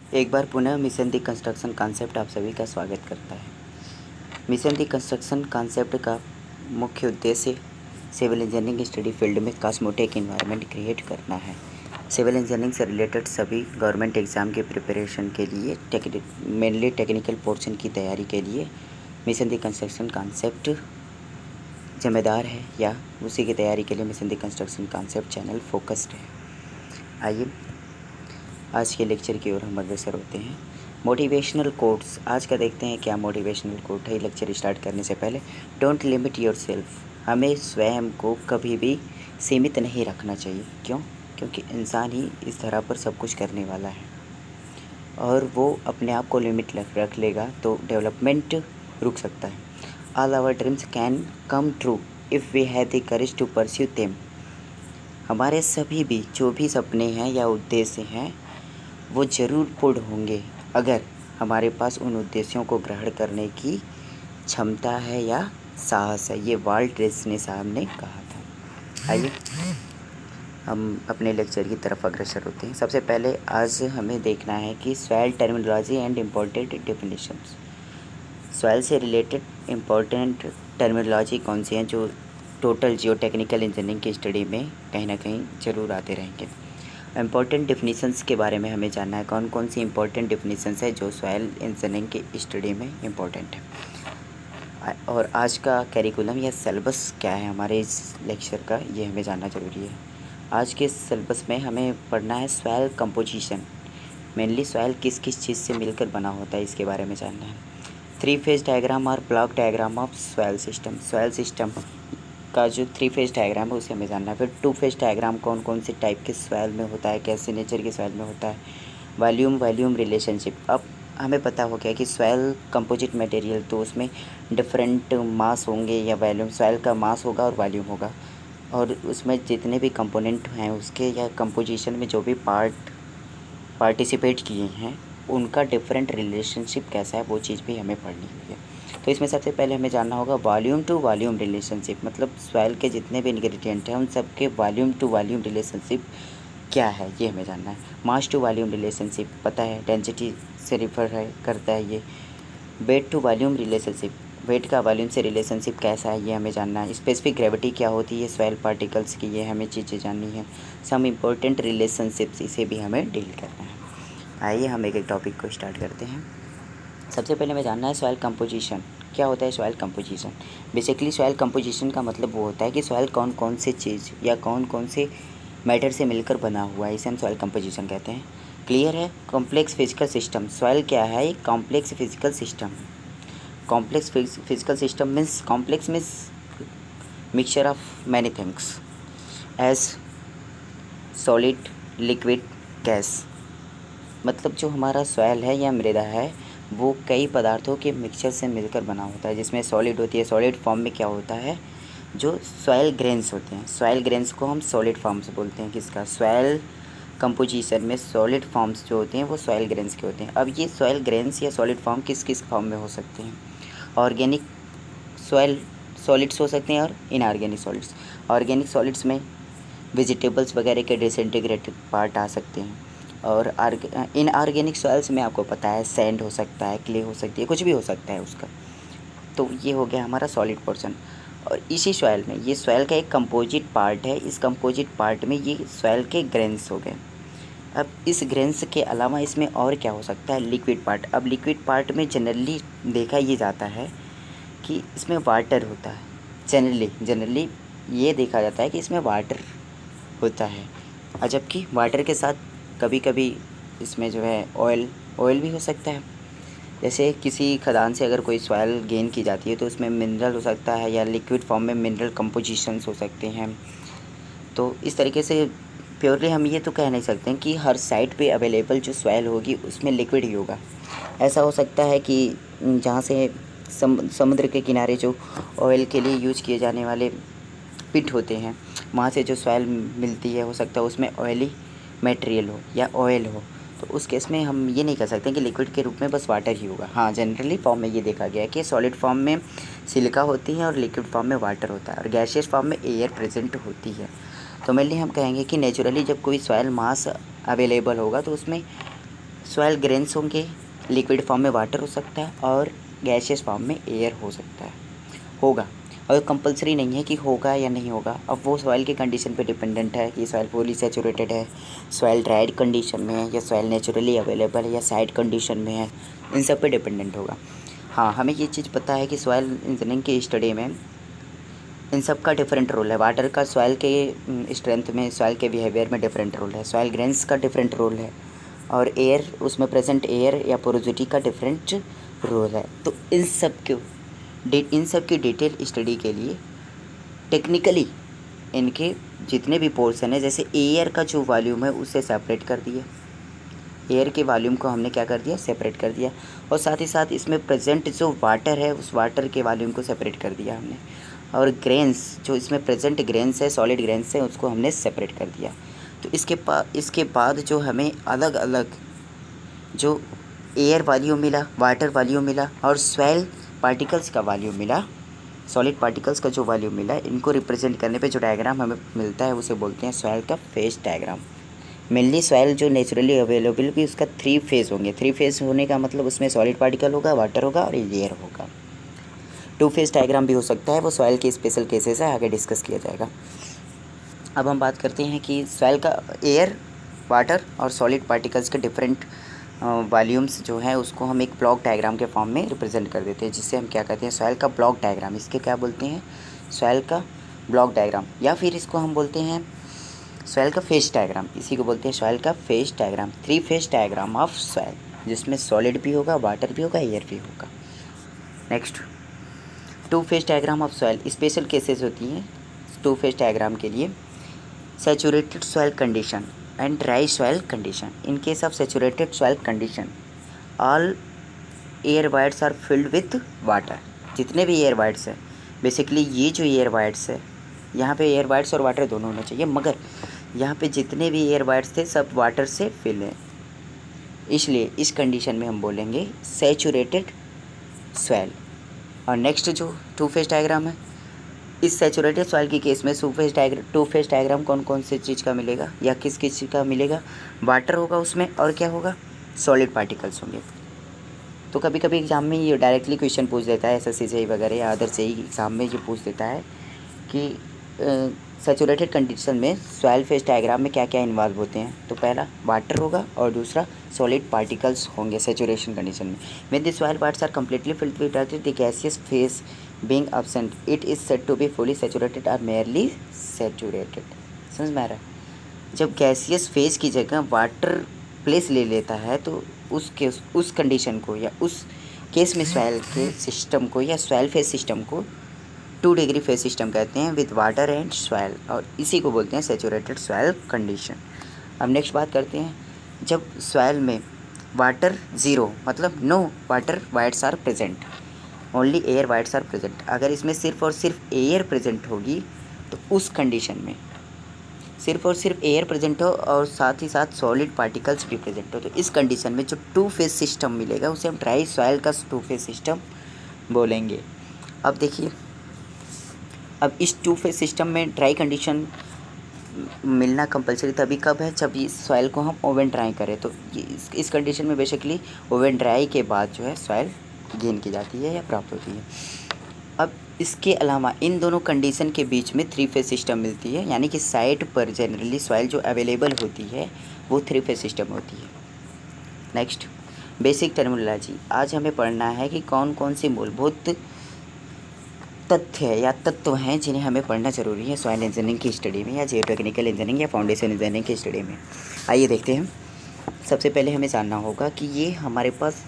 एक बार पुनः मिशन दी construction concept आप सभी का स्वागत करता है। मिशन दी कंस्ट्रक्शन कॉन्सेप्ट का मुख्य उद्देश्य सिविल इंजीनियरिंग स्टडी फील्ड में कॉस्मोटिक इन्वायरमेंट क्रिएट करना है। सिविल इंजीनियरिंग से रिलेटेड सभी गवर्नमेंट एग्ज़ाम के प्रिपरेशन के लिए मेनली टेक्निकल पोर्शन की तैयारी के लिए मिशन दी कंस्ट्रक्शन कॉन्सेप्ट जिम्मेदार है, या उसी की तैयारी के लिए मिशन दी कंस्ट्रक्शन कॉन्सेप्ट चैनल फोकस्ड है। आइए आज के लेक्चर की ओर हम अग्रसर होते हैं। मोटिवेशनल कोट्स आज का देखते हैं क्या मोटिवेशनल कोट है। लेक्चर स्टार्ट करने से पहले डोंट लिमिट योरसेल्फ, हमें स्वयं को कभी भी सीमित नहीं रखना चाहिए। क्यों? क्योंकि इंसान ही इस धरा पर सब कुछ करने वाला है, और वो अपने आप को लिमिट रख लेगा तो डेवलपमेंट रुक सकता है। All our dreams can come true if we have the courage to pursue them. हमारे सभी भी जो भी सपने हैं या उद्देश्य हैं वो ज़रूर पूर्ण होंगे अगर हमारे पास उन उद्देश्यों को ग्रहण करने की क्षमता है या साहस है। ये वाल्ट डिज्नी साहब ने कहा था। आइए हम अपने लेक्चर की तरफ अग्रसर होते हैं। सबसे पहले आज हमें देखना है कि soil terminology and important definitions. Soil से रिलेटेड इम्पोर्टेंट टर्मिनोलॉजी कौन सी हैं जो टोटल जियो टेक्निकल इंजीनियरिंग की स्टडी में कहीं ना कहीं ज़रूर आते रहेंगे। इम्पॉर्टेंट डिफिनीशंस के बारे में हमें जानना है, कौन कौन सी इम्पॉर्टेंट डिफिनीशंस है जो सॉइल इंजीनियरिंग की स्टडी में इम्पॉर्टेंट है। और आज का करिकुलम या सिलेबस क्या है हमारे इस लेक्चर का, ये हमें जानना ज़रूरी है। आज के सिलेबस में हमें पढ़ना है सॉइल कंपोजिशन, मेनली सॉइल किस किस चीज़ से मिलकर बना होता है इसके बारे में जानना है। 3 फेज डायग्राम और block diagram of soil system, soil system का जो 3 फेज डायग्राम है उसे हमें जानना है। फिर 2 फेज डायग्राम कौन कौन से टाइप के सॉइल में होता है, कैसे नेचर के सॉइल में होता है। वॉल्यूम रिलेशनशिप, अब हमें पता हो गया कि सॉइल कंपोजिट मटेरियल तो उसमें डिफरेंट मास होंगे या वॉल्यूम, सॉइल का मास होगा और वॉल्यूम होगा, और उसमें जितने भी कंपोनेंट हैं उसके या कंपोजिशन में जो भी पार्टिसिपेट किए हैं उनका डिफरेंट रिलेशनशिप कैसा है वो चीज़ भी हमें पढ़नी हुई है। तो इसमें सबसे पहले हमें जानना होगा वॉल्यूम टू वॉल्यूम रिलेशनशिप, मतलब सॉइल के जितने भी इंग्रेडिएंट हैं उन सब के वॉल्यूम टू वॉल्यूम रिलेशनशिप क्या है ये हमें जानना है। मास टू वॉल्यूम रिलेशनशिप पता है, डेंसिटी से रिफर है करता है ये। Weight to volume relationship, weight का वॉल्यूम से रिलेशनशिप कैसा है ये हमें जानना है। स्पेसिफिक ग्रेविटी क्या होती है सॉइल पार्टिकल्स की, ये हमें चीज़ें जाननी है। सम इम्पोर्टेंट रिलेशनशिप्स, इसे भी हमें डील करना है। आइए हम एक एक टॉपिक को स्टार्ट करते हैं। सबसे पहले हमें जानना है सॉइल कंपोजिशन क्या होता है। Soil composition basically, soil composition का मतलब वो होता है कि सॉइल कौन कौन से चीज़ या कौन कौन से मैटर से मिलकर बना हुआ है, इसे हम सॉइल कंपोजिशन कहते हैं। क्लियर है? कॉम्प्लेक्स फिजिकल सिस्टम, सॉइल क्या है? एक complex physical system. Complex physical system means, complex means mixture of many things as solid, liquid, gas. मतलब जो हमारा सॉइल है या मृदा है वो कई पदार्थों के मिक्सचर से मिलकर बना होता है, जिसमें सॉलिड होती है। सॉलिड फॉर्म में क्या होता है, जो सॉइल ग्रेन्स होते हैं, सॉइल ग्रेन्स को हम सॉलिड फॉर्म्स बोलते हैं। किसका? सॉइल कंपोजिशन में सॉलिड फॉर्म्स जो होते हैं वो सॉइल ग्रेन्स के होते हैं। अब ये सॉइल ग्रेन्स या सॉलिड फॉर्म किस किस फॉर्म में हो सकते हैं? ऑर्गेनिक सॉइल सॉलिड्स हो सकते हैं और इनऑर्गेनिक सॉलिड्स। ऑर्गेनिक सॉलिड्स में वेजिटेबल्स वगैरह के डिसइंटीग्रेटेड पार्ट आ सकते हैं, और इनऑर्गेनिक सॉइल्स में आपको पता है सैंड हो सकता है, क्ले हो सकती है, कुछ भी हो सकता है उसका। तो ये हो गया हमारा सॉलिड पोर्शन। और इसी सॉइल में, ये सॉइल का एक कंपोजिट पार्ट है, इस कंपोजिट पार्ट में ये सॉइल के ग्रेन्स हो गए। अब इस ग्रेन्स के अलावा इसमें और क्या हो सकता है? Liquid part. अब लिक्विड पार्ट में जनरली देखा ये जाता है कि इसमें वाटर होता है। जनरली ये देखा जाता है कि इसमें वाटर होता है, और जबकि वाटर के साथ कभी कभी इसमें जो है ऑयल भी हो सकता है। जैसे किसी खदान से अगर कोई सॉइल गेन की जाती है तो उसमें मिनरल हो सकता है, या लिक्विड फॉर्म में मिनरल कंपोजिशंस हो सकते हैं। तो इस तरीके से प्योरली हम ये तो कह नहीं सकते हैं कि हर साइट पे अवेलेबल जो सॉइल होगी उसमें लिक्विड ही होगा। ऐसा हो सकता है कि जहाँ से समुद्र के किनारे जो ऑयल के लिए यूज किए जाने वाले पिट होते हैं, वहाँ से जो सॉइल मिलती है हो सकता है उसमें ऑयली मटेरियल हो या ऑयल हो। तो उस केस में हम ये नहीं कह सकते कि लिक्विड के रूप में बस वाटर ही होगा। हाँ, जनरली फॉर्म में ये देखा गया है कि सॉलिड फॉर्म में सिलिका होती है और लिक्विड फॉर्म में वाटर होता है, और गैसियस फॉर्म में एयर प्रेजेंट होती है। तो मेनली हम कहेंगे कि नेचुरली जब कोई सॉइल मास अवेलेबल होगा तो उसमें सॉइल ग्रेन्स होंगे, लिक्विड फॉर्म में वाटर हो सकता है और गैसियस फॉर्म में एयर हो सकता है, होगा। और कंपलसरी नहीं है कि होगा या नहीं होगा, अब वो सॉइल के कंडीशन पे डिपेंडेंट है कि सॉइल फुली सैचुरेटेड है, सॉइल ड्राइड कंडीशन में है, या सॉइल नेचुरली अवेलेबल है, या साइड कंडीशन में है, इन सब पे डिपेंडेंट होगा। हाँ, हमें ये चीज़ पता है कि सॉइल इंजीनियरिंग की स्टडी में इन सब का डिफरेंट रोल है। वाटर का सॉइल के स्ट्रेंथ में, सॉइल के बिहेवियर में डिफरेंट रोल है, सॉइल ग्रेन्स का डिफरेंट रोल है, और एयर, उसमें प्रेजेंट एयर या पोरोसिटी का डिफरेंट रोल है। तो इन सब की डिटेल स्टडी के लिए टेक्निकली इनके जितने भी पोर्शन है, जैसे एयर का जो वॉल्यूम है उसे सेपरेट कर दिया, एयर के वॉल्यूम को हमने क्या कर दिया, सेपरेट कर दिया, और साथ ही साथ इसमें प्रेजेंट जो वाटर है उस वाटर के वॉल्यूम को सेपरेट कर दिया हमने, और ग्रेन्स, जो इसमें प्रेजेंट ग्रेन्स है, सॉलिड ग्रेन्स है, उसको हमने सेपरेट कर दिया। तो इसके बाद जो हमें अलग अलग जो एयर वॉल्यूम मिला, वाटर वॉल्यूम मिला, और सॉइल पार्टिकल्स का वॉल्यूम मिला, सॉलिड पार्टिकल्स का जो वॉल्यूम मिला, इनको रिप्रेजेंट करने पे जो डायग्राम हमें मिलता है उसे बोलते हैं सॉइल का फेज डायग्राम। मेनली सॉइल जो नेचुरली अवेलेबल भी उसका 3 फेज़ होंगे। 3 फेज़ होने का मतलब उसमें सॉलिड पार्टिकल होगा, वाटर होगा और एयर होगा। 2 फेज़ डायग्राम भी हो सकता है, वो सॉइल के स्पेशल केसेस है, आगे डिस्कस किया जाएगा। अब हम बात करते हैं कि सॉइल का एयर, वाटर और सॉलिड पार्टिकल्स के डिफरेंट वॉल्यूम्स जो है उसको हम एक ब्लॉक डायग्राम के फॉर्म में रिप्रेजेंट कर देते हैं, जिससे हम क्या कहते हैं, सॉइल का ब्लॉक डायग्राम। इसके क्या बोलते हैं, सॉइल का ब्लॉक डायग्राम, या फिर इसको हम बोलते हैं सॉइल का फेज डायग्राम। इसी को बोलते हैं सॉइल का phase diagram, 3 phase diagram of soil, जिसमें सॉलिड भी होगा, वाटर भी होगा, एयर भी होगा। Next, 2 phase diagram of soil. Special cases होती हैं 2 फेज डायग्राम के लिए। Saturated soil condition and dry soil condition. In case of saturated soil condition, all air voids are filled with water. जितने भी एयर वाइड्स हैं, basically ये जो air wides है, यहाँ पे एयर वाइड्स और वाटर दोनों होना चाहिए, मगर यहाँ पे जितने भी एयर वाइड्स थे सब वाटर से फिल हैं, इसलिए इस कंडीशन में हम बोलेंगे सैचुरेटेड सॉइल। और नेक्स्ट जो 2 फेज डायग्राम है, इस सैचुरेटेड सॉइल की केस में 2 फेज डायग्राम कौन कौन से चीज़ का मिलेगा या किस किस चीज़ का मिलेगा, वाटर होगा उसमें, और क्या होगा, सॉलिड पार्टिकल्स होंगे। तो कभी कभी एग्ज़ाम में ये डायरेक्टली क्वेश्चन पूछ देता है, SSC से वगैरह या अदर से ही एग्ज़ाम में ये पूछ देता है कि सैचुरेटेड कंडीशन में सॉइल फेज डायग्राम में क्या क्या इन्वॉल्व होते हैं। तो पहला वाटर होगा और दूसरा सॉलिड पार्टिकल्स होंगे सैचुरेशन कंडीशन में। When the soil parts are completely filled with water, the gaseous phase being absent, it is said to be fully saturated और मेयरली सैचुरेटेड। समझ में आ रहा है? जब गैसियस फेज की जगह वाटर प्लेस ले लेता है तो उस कंडीशन को या उस केस में सॉइल के सिस्टम को या सॉइल फेज सिस्टम को 2 डिग्री फेज सिस्टम कहते हैं विद वाटर एंड सॉइल, और इसी को बोलते हैं सैचुरेटेड सॉइल कंडीशन। अब नेक्स्ट बात करते हैं, जब सॉइल में वाटर ज़ीरो, मतलब no water voids are present, only air voids are present. अगर इसमें सिर्फ और सिर्फ एयर प्रेजेंट होगी तो उस कंडीशन में सिर्फ और सिर्फ एयर प्रेजेंट हो और साथ ही साथ सॉलिड पार्टिकल्स भी प्रेजेंट हो, तो इस कंडीशन में जो 2 फेज सिस्टम मिलेगा उसे हम ड्राई सॉइल का 2 फेज सिस्टम बोलेंगे। अब देखिए, अब इस 2 फेज सिस्टम में ड्राई कंडीशन मिलना कंपलसरी तभी कब है, जब इस सॉइल को हम ओवन ड्राई करें। तो ये इस कंडीशन में बेसिकली ओवन ड्राई के बाद जो है सॉइल गेन की जाती है या प्राप्त होती है। अब इसके अलावा इन दोनों कंडीशन के बीच में 3 फेज सिस्टम मिलती है, यानी कि साइट पर जनरली सॉइल जो अवेलेबल होती है वो 3 फेज सिस्टम होती है। Next, basic terminology. आज हमें पढ़ना है कि कौन कौन सी मूलभूत तथ्य या तत्व हैं जिन्हें हमें पढ़ना ज़रूरी है सॉइल इंजीनियरिंग की स्टडी में या जियोटेक्निकल इंजीनियरिंग या फाउंडेशन इंजीनियरिंग की स्टडी में। आइए देखते हैं। सबसे पहले हमें जानना होगा कि ये हमारे पास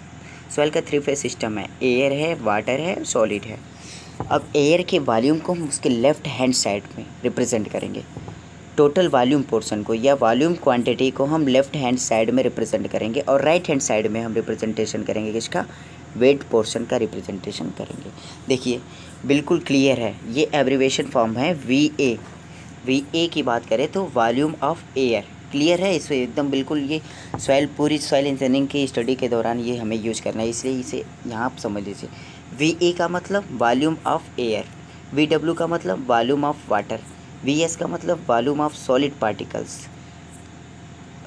सॉइल का 3 फेज सिस्टम है, एयर है, वाटर है, सॉलिड है। अब एयर के वॉल्यूम को हम उसके लेफ़्ट हैंड साइड में रिप्रेजेंट करेंगे, टोटल वॉल्यूम पोर्शन को या वॉल्यूम क्वांटिटी को हम लेफ़्ट हैंड साइड में रिप्रेजेंट करेंगे, और राइट हैंड साइड में हम रिप्रेजेंटेशन करेंगे किसका, वेट पोर्शन का रिप्रेजेंटेशन करेंगे। देखिए बिल्कुल क्लियर है, ये एब्रीवेशन फॉर्म है VA। VA की बात करें तो वॉल्यूम ऑफ एयर, क्लियर है इसमें एकदम बिल्कुल। ये पूरी सॉइल इंजीनियरिंग की स्टडी के दौरान ये हमें यूज करना है, इसलिए इसे यहाँ आप समझ लीजिए। VA का मतलब वॉल्यूम ऑफ एयर, VW का मतलब वॉल्यूम ऑफ वाटर, VS का मतलब volume of solid particles,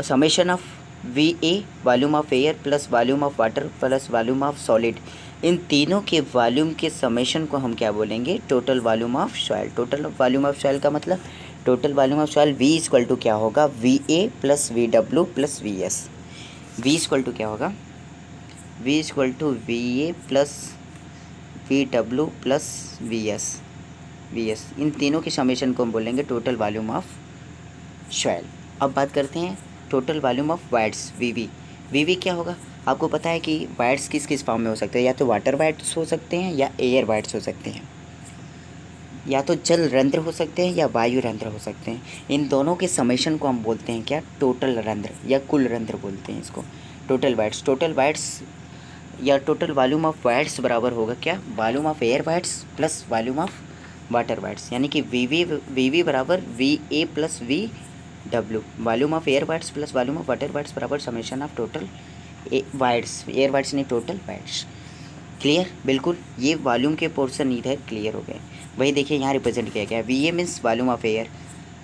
summation of VA volume of air plus volume of water plus volume of solid, इन तीनों के वॉल्यूम के समेशन को हम क्या बोलेंगे, total volume of soil. Total volume of soil का मतलब total volume of soil V equal to क्या होगा, VA plus VW plus VS। V equal to क्या होगा, V equal to VA plus VW plus VS। इन तीनों के summation को हम बोलेंगे टोटल वॉल्यूम ऑफ सॉइल। अब बात करते हैं total volume of wides, VV क्या होगा। आपको पता है कि वाइड्स किस किस फॉर्म में हो सकते हैं, या तो वाटर वाइड्स हो सकते हैं या एयर वाइड्स हो सकते हैं, या तो जल रंध्र हो सकते हैं या वायु रंध्र हो सकते हैं। इन दोनों के समेशन को हम बोलते हैं क्या, टोटल रंध्र या कुल रंध्र बोलते हैं इसको। टोटल वाइड्स या टोटल वॉल्यूम ऑफ वाइड्स बराबर होगा क्या, volume of air voids plus volume of water voids, यानी कि VV बराबर VA plus VW, volume of air voids plus volume of water voids बराबर summation of total voids, air voids नहीं total voids. Clear, बिल्कुल ये volume के portion इधर clear हो गए। वही देखिए यहाँ रिप्रेजेंट किया गया है, VA means volume of air,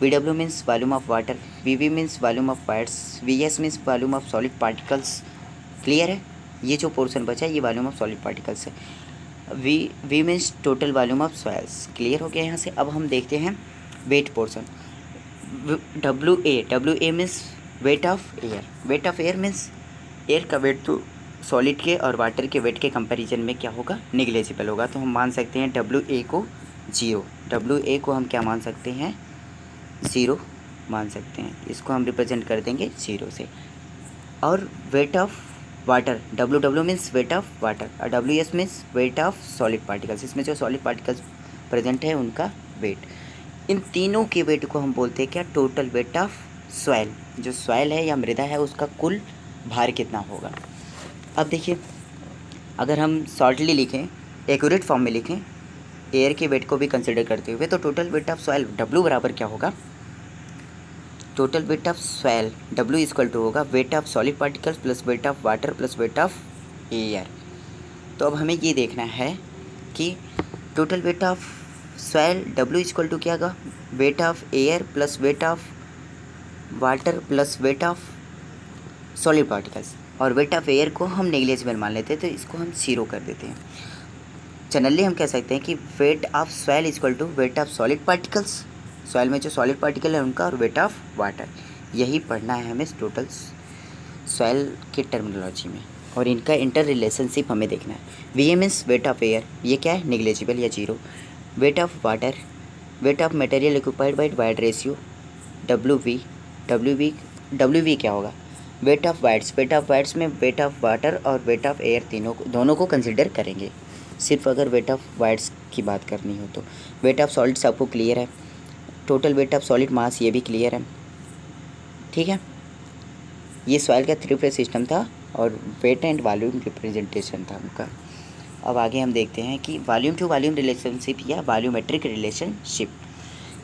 VW means volume of water, VV means volume of voids, VS means volume of solid particles. Clear है, ये जो पोर्शन बचा है ये वॉल्यूम ऑफ सॉलिड पार्टिकल्स है। V means total volume of soils. क्लियर हो गया यहाँ से। अब हम देखते हैं weight portion, WA means weight of air. Weight of air means air का वेट तो सॉलिड के और वाटर के वेट के कंपैरिजन में क्या होगा, निग्लेजिबल होगा। तो हम मान सकते हैं WA को 0, WA को हम क्या मान सकते हैं, 0 मान सकते हैं। इसको हम रिप्रेजेंट कर देंगे 0 से। और weight of water, WW means weight of water और WS means weight of solid particles. इसमें जो सॉलिड पार्टिकल्स प्रेजेंट है उनका वेट। इन तीनों के वेट को हम बोलते हैं क्या, टोटल वेट ऑफ सॉइल। जो सॉइल है या मृदा है उसका कुल भार कितना होगा। अब देखिए अगर हम शॉर्टली लिखें, एक्यूरेट फॉर्म में लिखें, एयर के वेट को भी कंसिडर करते हुए, तो total weight of soil W बराबर क्या होगा, total weight of soil W equal to होगा weight of solid particles plus weight of water plus weight of air. तो अब हमें ये देखना है कि total weight of soil W equal to क्या होगा, weight of air plus weight of water plus weight of solid particles. और वेट ऑफ एयर को हम नेग्लेजिबल मान लेते हैं तो इसको हम 0 कर देते हैं। जनरली हम कह सकते हैं कि weight of soil equal to weight of solid particles, soil में जो सॉलिड पार्टिकल है उनका, और वेट ऑफ वाटर। यही पढ़ना है हमें टोटल सॉइल की टर्मिनोलॉजी में, और इनका इंटर रिलेशनशिप हमें देखना है। VA means weight of air, ये क्या है, नेग्लेजिबल या 0। Wait of water, weight of material occupied by void ratio, WV क्या होगा, weight of wides. Weight of wides में वेट ऑफ वाटर और वेट ऑफ एयर दोनों को कंसिडर करेंगे, सिर्फ अगर वेट ऑफ वाइड्स की बात करनी हो तो। वेट ऑफ सॉलिड्स आपको क्लियर है, टोटल वेट ऑफ सॉलिड मास ये भी क्लियर है। ठीक है, ये सॉइल का 3 फेज सिस्टम था और वेट एंड वॉल्यूम रिप्रेजेंटेशन था उनका। अब आगे हम देखते हैं कि वॉल्यूम टू वॉल्यूम रिलेशनशिप या वॉल्यूमेट्रिक रिलेशनशिप।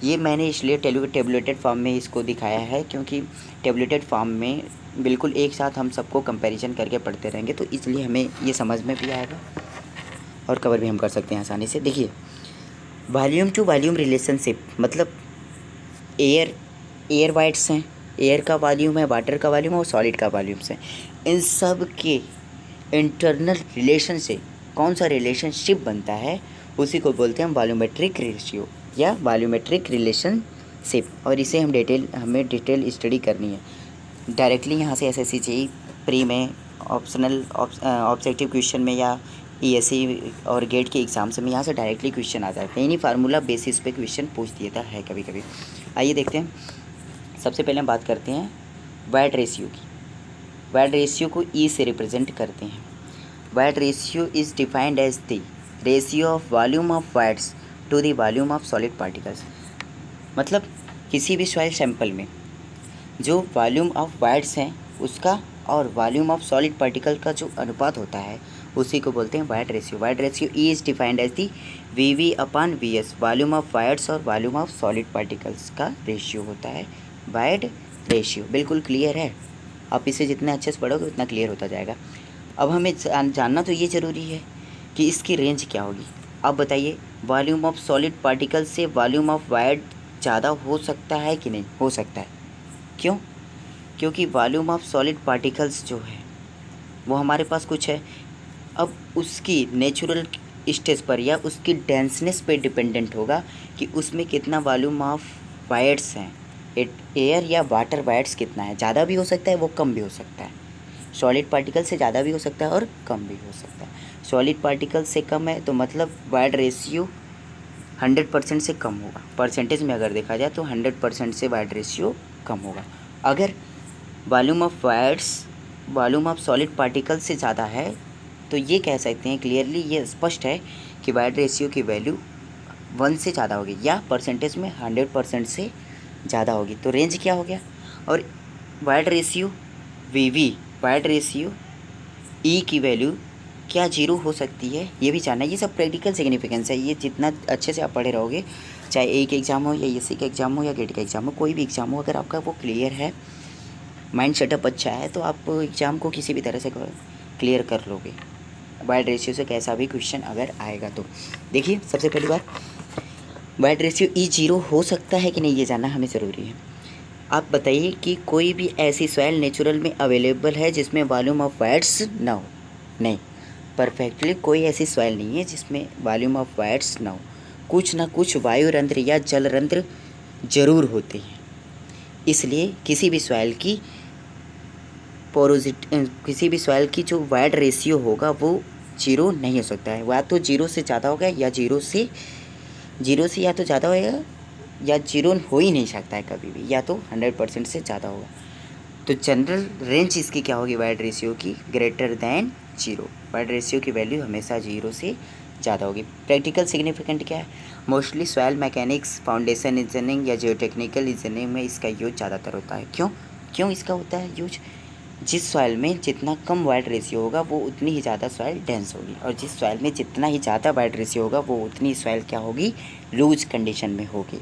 ये मैंने इसलिए टेबुलेटेड फॉर्म में इसको दिखाया है क्योंकि टेबुलेटेड फॉर्म में बिल्कुल एक साथ हम सबको कंपैरिजन करके पढ़ते रहेंगे, तो इसलिए हमें ये समझ में भी आएगा और कवर भी हम कर सकते हैं आसानी से। देखिए वॉल्यूम टू वॉल्यूम रिलेशनशिप मतलब एयर वाइड्स हैं, एयर का वॉल्यूम है, वाटर का वॉल्यूम है और सॉलिड का वॉल्यूम है। इन सब के इंटरनल रिलेशन से कौन सा रिलेशनशिप बनता है उसी को बोलते हैं हम वॉल्यूमेट्रिक रेशियो या वॉल्यूमेट्रिक रिलेशनशिप। और इसे हमें डिटेल स्टडी करनी है। डायरेक्टली यहाँ से SSC JEE प्री में ऑप्शनल ऑब्जेक्टिव क्वेश्चन में या ESE और गेट के एग्ज़ाम से में यहाँ से डायरेक्टली क्वेश्चन आ जाते हैं, इन्हीं फार्मूला बेसिस पे क्वेश्चन पूछ देता है कभी कभी। आइए देखते हैं। सबसे पहले हम बात करते हैं वाइड रेशियो की। वाइड रेशियो को E से रिप्रेजेंट करते हैं। Void ratio is defined as the ratio of volume of voids to the volume of solid particles. मतलब किसी भी सॉइल सैंपल में जो वॉल्यूम ऑफ वाइड्स हैं उसका और वॉल्यूम ऑफ सॉलिड पार्टिकल का जो अनुपात होता है उसी को बोलते हैं void ratio. Void ratio E is defined as the VV upon VS, volume of voids और वॉल्यूम ऑफ सॉलिड पार्टिकल्स का रेशियो होता है वाइड रेशियो। बिल्कुल क्लियर है, आप इसे जितने अच्छे से पढ़ोगे उतना क्लियर होता जाएगा। अब हमें जानना तो ये ज़रूरी है कि इसकी रेंज क्या होगी। अब बताइए वॉल्यूम ऑफ सॉलिड पार्टिकल से वॉल्यूम ऑफ वाइड ज़्यादा हो सकता है कि नहीं हो सकता है, क्यों? क्योंकि वॉल्यूम ऑफ सॉलिड पार्टिकल्स जो है वो हमारे पास कुछ है, अब उसकी नेचुरल स्टेज पर या उसकी डेंसनेस पे डिपेंडेंट होगा कि उसमें कितना वॉल्यूम ऑफ वाइट्स हैं, एयर या वाटर वाइट्स कितना है, ज़्यादा भी हो सकता है वो कम भी हो सकता है। सॉलिड पार्टिकल से ज़्यादा भी हो सकता है और कम भी हो सकता है। सॉलिड पार्टिकल से कम है तो मतलब वाइड रेशियो 100% से कम होगा। परसेंटेज में अगर देखा जाए तो 100% से वाइड रेशियो कम होगा। अगर volume of whites volume of solid particle से ज़्यादा है तो ये कह सकते हैं क्लियरली, ये स्पष्ट है कि वाइड रेशियो की वैल्यू 1 से ज़्यादा होगी या परसेंटेज में 100% से ज़्यादा होगी। तो रेंज क्या हो गया, और void ratio V void ratio E की वैल्यू क्या जीरो हो सकती है, ये भी जानना है। ये सब प्रैक्टिकल सिग्निफिकेंस है, ये जितना अच्छे से आप पढ़े रहोगे, चाहे एक एग्ज़ाम हो या एससी का एग्ज़ाम हो या गेट का एग्ज़ाम हो, कोई भी एग्ज़ाम हो, अगर आपका वो क्लियर है, माइंड सेटअप अच्छा है, तो आप एग्ज़ाम को किसी भी तरह से क्लियर कर लोगे। वाइड रेशियो से कैसा भी क्वेश्चन अगर आएगा तो देखिए, सबसे पहली बात वाइड रेशियो ई जीरो हो सकता है कि नहीं, ये जानना हमें ज़रूरी है। आप बताइए कि कोई भी ऐसी सॉइल नेचुरल में अवेलेबल है जिसमें वॉल्यूम ऑफ वाइट्स ना हो? नहीं, परफेक्टली कोई ऐसी सॉइल नहीं है जिसमें वॉल्यूम ऑफ वाइट्स ना हो। कुछ ना कुछ वायुरंध्र या जलरंध्र जरूर होते हैं। इसलिए किसी भी सॉइल की किसी भी सॉइल की जो वाइड रेशियो होगा वो जीरो नहीं हो सकता है। या तो जीरो से ज़्यादा होगा या जीरो से या तो ज़्यादा होगा या जीरो हो ही नहीं सकता है कभी भी, या तो 100% से ज़्यादा होगा। तो जनरल रेंज इसकी क्या होगी वाइड रेशियो की, greater than zero. Wide ratio की वैल्यू हमेशा जीरो से ज़्यादा होगी। प्रैक्टिकल सिग्निफिकेंट क्या है, mostly soil mechanics, foundation engineering या जियोटेक्निकल इंजीनियरिंग में इसका यूज ज़्यादातर होता है। क्यों इसका होता है यूज, जिस सॉइल में जितना कम वाइड रेशियो होगा वो उतनी ही ज़्यादा सॉइल डेंस होगी, और जिस सॉइल में जितना ही ज़्यादा वाइड रेशियो होगा वो उतनी सॉइल क्या होगी, लूज कंडीशन में होगी।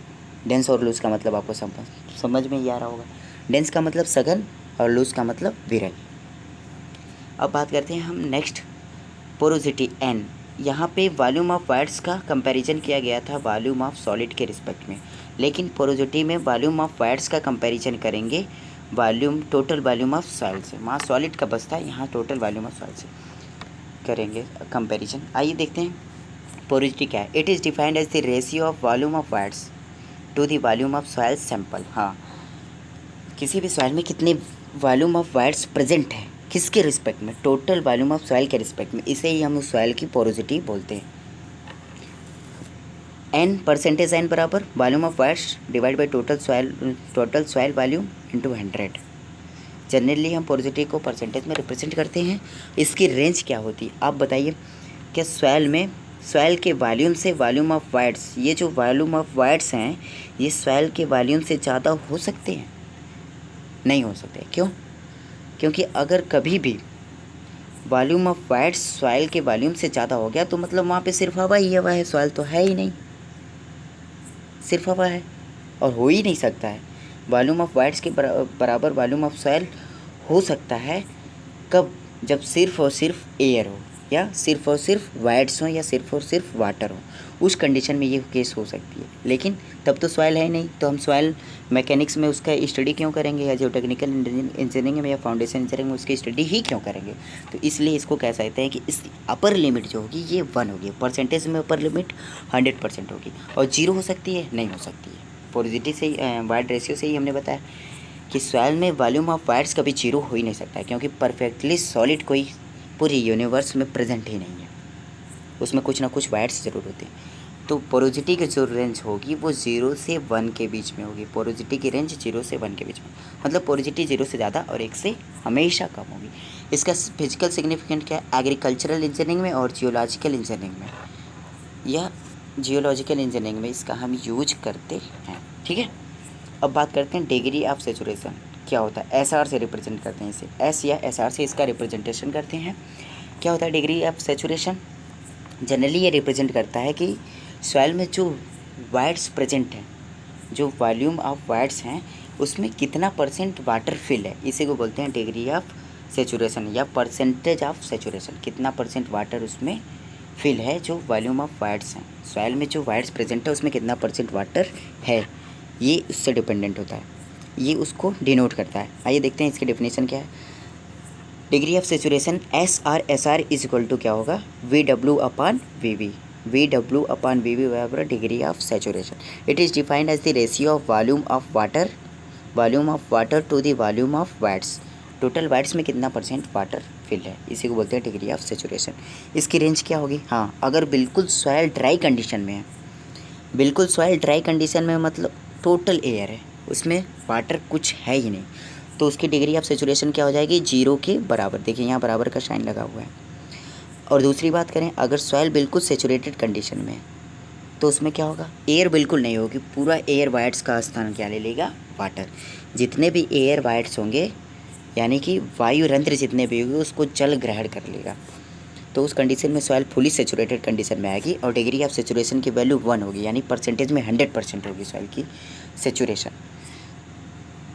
डेंस और लूज का मतलब आपको समझ में ही आ रहा होगा। डेंस का मतलब सघन और लूज का मतलब विरल। अब बात करते हैं हम नेक्स्ट, पोरोसिटी एन। यहाँ पे वॉल्यूम ऑफ वाइट्स का कंपैरिजन किया गया था वॉल्यूम ऑफ सॉलिड के रिस्पेक्ट में, लेकिन पोरोसिटी में वॉल्यूम ऑफ वाइट्स का कंपैरिजन करेंगे टोटल वॉल्यूम ऑफ सॉइल से। वहाँ सॉलिड का बसता है, यहाँ टोटल वॉल्यूम ऑफ सॉइल से करेंगे कंपैरिजन। आइए देखते हैं पोरोसिटी क्या है। It is defined as the ratio of volume of voids to the volume of soil sample. हाँ, किसी भी सॉइल में कितने वॉल्यूम ऑफ वाइट्स प्रेजेंट है, किसके रिस्पेक्ट में, टोटल वॉल्यूम ऑफ सॉइल के रिस्पेक्ट में, इसे ही हम उस सॉइल की पोरोसिटी बोलते हैं। एन परसेंटेज एन बराबर volume of whites divide by total soil volume into 100। Generally हम पोरोसिटी को परसेंटेज में रिप्रेजेंट करते हैं। इसकी रेंज क्या होती है आप बताइए, क्या सॉइल के वॉल्यूम से वॉल्यूम ऑफ वाइट्स, ये जो वॉल्यूम ऑफ वाइट्स हैं ये सॉइल के वॉल्यूम से ज़्यादा हो सकते हैं? नहीं हो सकते। क्यों? क्योंकि अगर कभी भी वॉल्यूम ऑफ वाइट्स सॉइल के वॉल्यूम से ज़्यादा हो गया तो मतलब वहाँ पे सिर्फ हवा ही हवा है, सॉइल तो है ही नहीं, सिर्फ हवा है और हो ही नहीं सकता है। वॉल्यूम ऑफ वाइट्स के बराबर वॉल्यूम ऑफ सॉइल हो सकता है कब, जब सिर्फ और सिर्फ एयर हो या सिर्फ और सिर्फ वाइट्स हो या सिर्फ और सिर्फ वाटर हो, उस कंडीशन में ये केस हो सकती है। लेकिन तब तो सॉइल है नहीं, तो हम सॉइल मैकेनिक्स में उसका स्टडी क्यों करेंगे, या जियोटेक्निकल इंजीनियरिंग में या फाउंडेशन इंजीनियरिंग में उसकी स्टडी ही क्यों करेंगे। तो इसलिए इसको कह सकते हैं कि इस अपर लिमिट जो होगी ये 1 होगी, परसेंटेज में अपर लिमिट 100% होगी, और जीरो हो सकती है, नहीं हो सकती है। पोरोसिटी से ही, वाइड रेशियो से ही हमने बताया कि सॉइल में वॉल्यूम ऑफ वाइट्स कभी जीरो हो ही नहीं सकता है, क्योंकि परफेक्टली सॉलिड कोई पूरी यूनिवर्स में प्रेजेंट ही नहीं है, उसमें कुछ ना कुछ वाइट्स ज़रूर होते हैं। तो पोरोसिटी की जो रेंज होगी वो 0 से 1 के बीच में होगी। पोरोसिटी की रेंज 0 से 1 के बीच में, मतलब पोरोसिटी 0 से ज़्यादा और 1 से हमेशा कम होगी। इसका फिजिकल सिग्निफिकेंट क्या है, एग्रीकल्चरल इंजीनियरिंग में और जियोलॉजिकल इंजीनियरिंग में या जियोलॉजिकल इंजीनियरिंग में इसका हम यूज करते हैं। ठीक है, अब बात करते हैं डिग्री ऑफ सेचुरेशन क्या होता है। एसआर से रिप्रेजेंट करते हैं इसे, एस या एसआर से इसका रिप्रेजेंटेशन करते हैं। क्या होता है डिग्री ऑफ सेचुरेशन, जनरली ये रिप्रेजेंट करता है कि सॉइल में जो वाइट्स प्रेजेंट हैं, जो वॉल्यूम ऑफ वाइट्स हैं उसमें कितना परसेंट वाटर फिल है, इसी को बोलते हैं डिग्री ऑफ सेचुरेशन या परसेंटेज ऑफ सेचुरेशन। कितना परसेंट वाटर उसमें फिल है जो वॉल्यूम ऑफ वाइट्स हैं, सॉइल में जो वाइट्स प्रेजेंट है उसमें कितना परसेंट वाटर है, ये उससे डिपेंडेंट होता है। ये उसको डिनोट करता है। आइए देखते हैं इसकी डेफिनेशन क्या है। Degree of saturation SR is equal to क्या होगा, VW upon VV। VW upon VV बराबर degree of saturation. It is defined as the ratio of volume of water to the volume of voids. Total voids में कितना percent water field है, इसी को बोलते हैं डिग्री ऑफ सेचुरेशन। इसकी range क्या होगी, हाँ अगर बिल्कुल सॉइल ड्राई कंडीशन में है, बिल्कुल सॉइल ड्राई कंडीशन में मतलब टोटल एयर है, उसमें वाटर कुछ है ही नहीं, तो उसकी डिग्री ऑफ सेचुरेशन क्या हो जाएगी, 0 के बराबर। देखिए यहाँ बराबर का साइन लगा हुआ है। और दूसरी बात करें, अगर सॉइल बिल्कुल सेचुरेटेड कंडीशन में है तो उसमें क्या होगा, एयर बिल्कुल नहीं होगी, पूरा एयर वाइट्स का स्थान क्या ले लेगा, वाटर। जितने भी एयर वाइट्स होंगे यानी कि वायु रंध्र जितने भी होंगे उसको जल ग्रहण कर लेगा, तो उस कंडीशन में सॉइल फुली सेचुरेटेड कंडीशन में आएगी और डिग्री ऑफ सेचुरेशन की वैल्यू 1 होगी, यानी परसेंटेज में 100% होगी सॉइल की सेचुरेशन।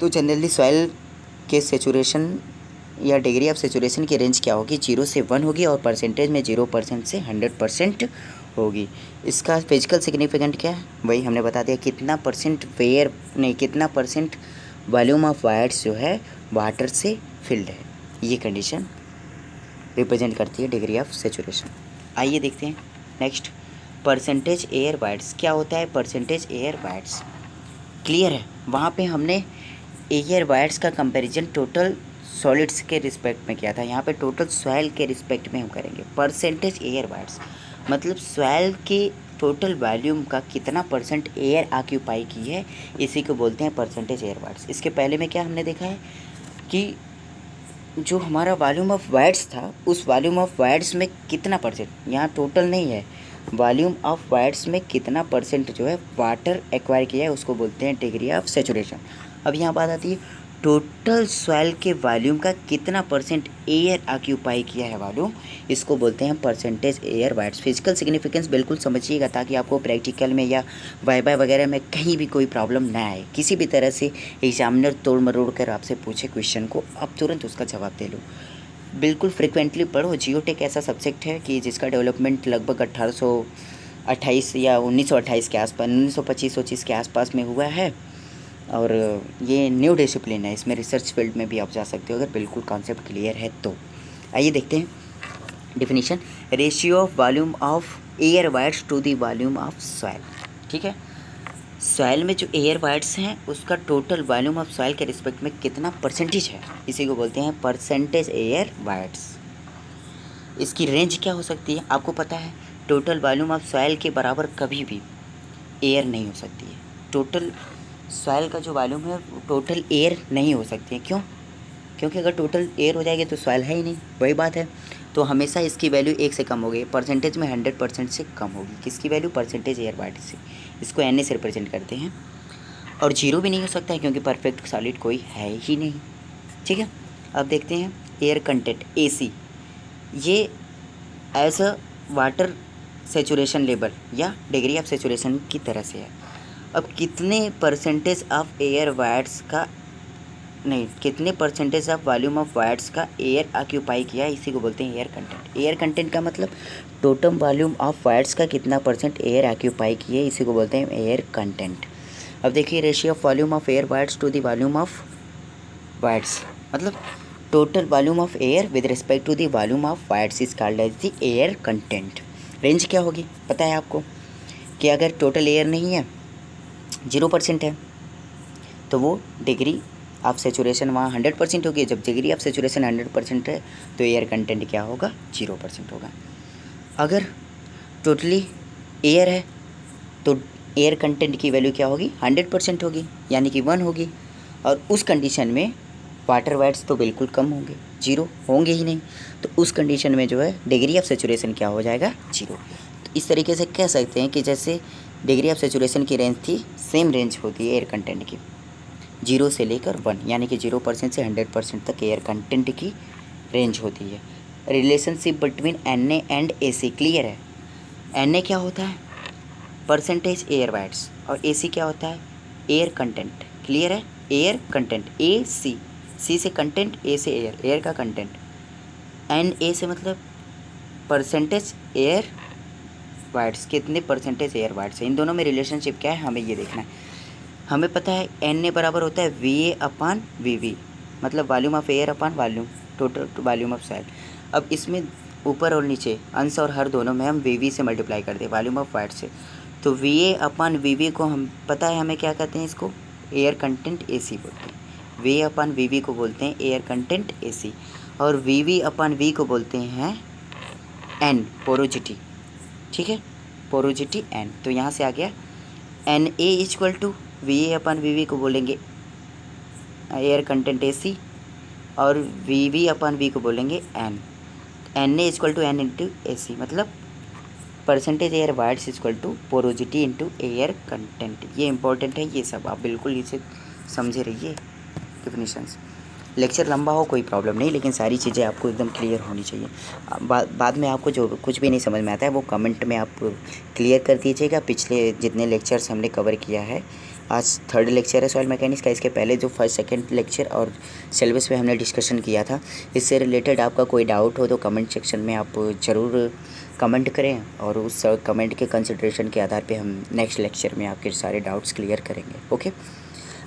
तो जनरली सॉइल के सेचुरेशन या डिग्री ऑफ सेचुरेशन की रेंज क्या होगी, 0 से 1 होगी और परसेंटेज में 0% से 100% होगी। इसका फिजिकल सिग्निफिकेंट क्या है, वही हमने बता दिया, कितना परसेंट वॉल्यूम ऑफ वायर्स जो है वाटर से फिल्ड है, ये कंडीशन रिप्रेजेंट करती है डिग्री ऑफ सेचुरेशन। आइए देखते हैं नेक्स्ट, परसेंटेज एयर वाइट्स। क्या होता है परसेंटेज एयर वाइट्स, क्लियर है। वहाँ पे हमने एयर वाइट्स का कंपैरिजन टोटल सॉलिड्स के रिस्पेक्ट में किया था, यहाँ पे टोटल सॉइल के रिस्पेक्ट में हम करेंगे। परसेंटेज एयर वाइट्स मतलब सॉइल के टोटल वॉल्यूम का कितना परसेंट एयर ऑक्यूपाई की है, इसी को बोलते हैं परसेंटेज एयर वाइट्स। इसके पहले में क्या हमने देखा है कि जो हमारा वॉल्यूम ऑफ वाइट्स था, उस वॉल्यूम ऑफ वाइट्स में कितना परसेंट, यहाँ टोटल नहीं है, वॉल्यूम ऑफ वाइट्स में कितना परसेंट जो है वाटर एक्वायर किया है, उसको बोलते हैं डिग्री ऑफ सेचुरेशन। अब यहाँ बात आती है टोटल सॉइल के वॉल्यूम का कितना परसेंट एयर ऑक्यूपाई किया है वॉल्यूम, इसको बोलते हैं percentage air voids. Physical significance बिल्कुल समझिएगा ताकि आपको प्रैक्टिकल में या वाइवा वगैरह में कहीं भी कोई प्रॉब्लम ना आए, किसी भी तरह से एग्जामिनर तोड़ मरोड़ कर आपसे पूछे क्वेश्चन को आप तुरंत उसका जवाब दे लो। बिल्कुल फ्रिक्वेंटली पढ़ो। जियोटेक ऐसा सब्जेक्ट है कि जिसका डेवलपमेंट लगभग 1828 या 1928 के आसपास, 1925-25 के आसपास में हुआ है और ये न्यू डिसिप्लिन है, इसमें रिसर्च फील्ड में भी आप जा सकते हो अगर बिल्कुल कॉन्सेप्ट क्लियर है तो। आइए देखते हैं definition, ratio of volume of air voids to the volume of soil. ठीक है, सॉइल में जो एयर वाइट्स हैं उसका टोटल वॉल्यूम ऑफ सॉइल के रिस्पेक्ट में कितना परसेंटेज है, इसी को बोलते हैं परसेंटेज एयर वाइट्स। इसकी रेंज क्या हो सकती है, आपको पता है टोटल वॉल्यूम ऑफ सॉइल के बराबर कभी भी एयर नहीं हो सकती है। टोटल सॉइल का जो वॉल्यूम है टोटल एयर नहीं हो सकती है, क्यों, क्योंकि अगर टोटल एयर हो जाएगी तो सॉइल है ही नहीं, वही बात है। तो हमेशा इसकी वैल्यू 1 से कम होगी, परसेंटेज में 100% से कम होगी। किसकी वैल्यू, परसेंटेज एयर वाइट से, इसको Na से रिप्रेजेंट करते हैं। और 0 भी नहीं हो सकता है क्योंकि परफेक्ट सॉलिड कोई है ही नहीं। ठीक है, अब देखते हैं एयर कंटेंट AC, ये as a water saturation level या डिग्री ऑफ सेचुरेशन की तरह से है। अब कितने परसेंटेज ऑफ एयर वाइट्स का नहीं, कितने percentage of volume of voids का एयर ऑक्यूपाई किया, इसी को बोलते हैं एयर कंटेंट। एयर कंटेंट का मतलब टोटल वॉल्यूम ऑफ वाइट्स का कितना परसेंट एयर ऑक्यूपाई किए, इसी को बोलते हैं एयर कंटेंट। अब देखिए ratio of volume of air voids to the volume of voids, मतलब total volume of air with respect to the volume of voids is called as the air content. Range क्या होगी पता है आपको, कि अगर टोटल एयर नहीं है 0% है तो वो डिग्री ऑफ सेचुरेशन वहाँ 100% होगी। जब डिग्री ऑफ सेचुरेशन 100% है तो एयर कंटेंट क्या होगा, 0% होगा। अगर टोटली एयर है तो एयर कंटेंट की वैल्यू क्या होगी, 100% होगी, यानी कि 1 होगी। और उस कंडीशन में वाटर वाइट्स तो बिल्कुल कम होंगे, 0 होंगे ही नहीं, तो उस कंडीशन में जो है डिग्री ऑफ सेचुरेशन क्या हो जाएगा, 0। तो इस तरीके से कह सकते हैं कि जैसे डिग्री ऑफ सेचुरेशन की रेंज थी, सेम रेंज होती है एयर कंटेंट की, 0 से लेकर 1, यानी कि 0% से 100% तक एयर कंटेंट की रेंज होती है। Relationship between Na and AC clear है। Na क्या होता है, परसेंटेज एयर वाइट्स, और AC क्या होता है, एयर कंटेंट। क्लियर है, एयर कंटेंट, AC, C से कंटेंट, A से एयर, एयर का कंटेंट, Na से मतलब परसेंटेज एयर वाइट्स, कितने परसेंटेज एयर वाइट्स है। इन दोनों में रिलेशनशिप क्या है हमें ये देखना है। हमें पता है एन ए बराबर होता है V A upon V V, मतलब volume of air upon volume total volume of soil. अब इसमें ऊपर और नीचे अंश और हर दोनों में हम वी वी से मल्टीप्लाई कर दें वॉल्यूम ऑफ वाटर से, तो V A upon V V को हम पता है हमें क्या कहते हैं, इसको एयर कंटेंट ए सी बोलते हैं। V A upon V V को बोलते हैं एयर कंटेंट ए सी, और वी वी अपान वी को बोलते हैं एन पोरोजिटी। ठीक है, पोरोजिटी एन। तो यहाँ से आ गया N A equal to V A upon V V को बोलेंगे एयर कंटेंट ए सी, और वी वी अपन वी को बोलेंगे N A equal to N into A C, मतलब percentage air voids equal to porosity into air content. ये important है, ये सब आप बिल्कुल इसे समझे रहिए डिफिनीशंस। लेक्चर लंबा हो कोई प्रॉब्लम नहीं, लेकिन सारी चीज़ें आपको एकदम क्लियर होनी चाहिए। बाद में आपको जो कुछ भी नहीं समझ में आता है वो कमेंट में आप क्लियर कर दीजिएगा। पिछले जितने लेक्चर्स हमने कवर किया है, आज थर्ड लेक्चर है सॉइल मैकेनिक्स का, इसके पहले जो फर्स्ट सेकंड लेक्चर और सिलेबस पे हमने डिस्कशन किया था, इससे रिलेटेड आपका कोई डाउट हो तो कमेंट सेक्शन में आप ज़रूर कमेंट करें, और उस कमेंट के कंसिडरेशन के आधार पे हम नेक्स्ट लेक्चर में आपके सारे डाउट्स क्लियर करेंगे। ओके,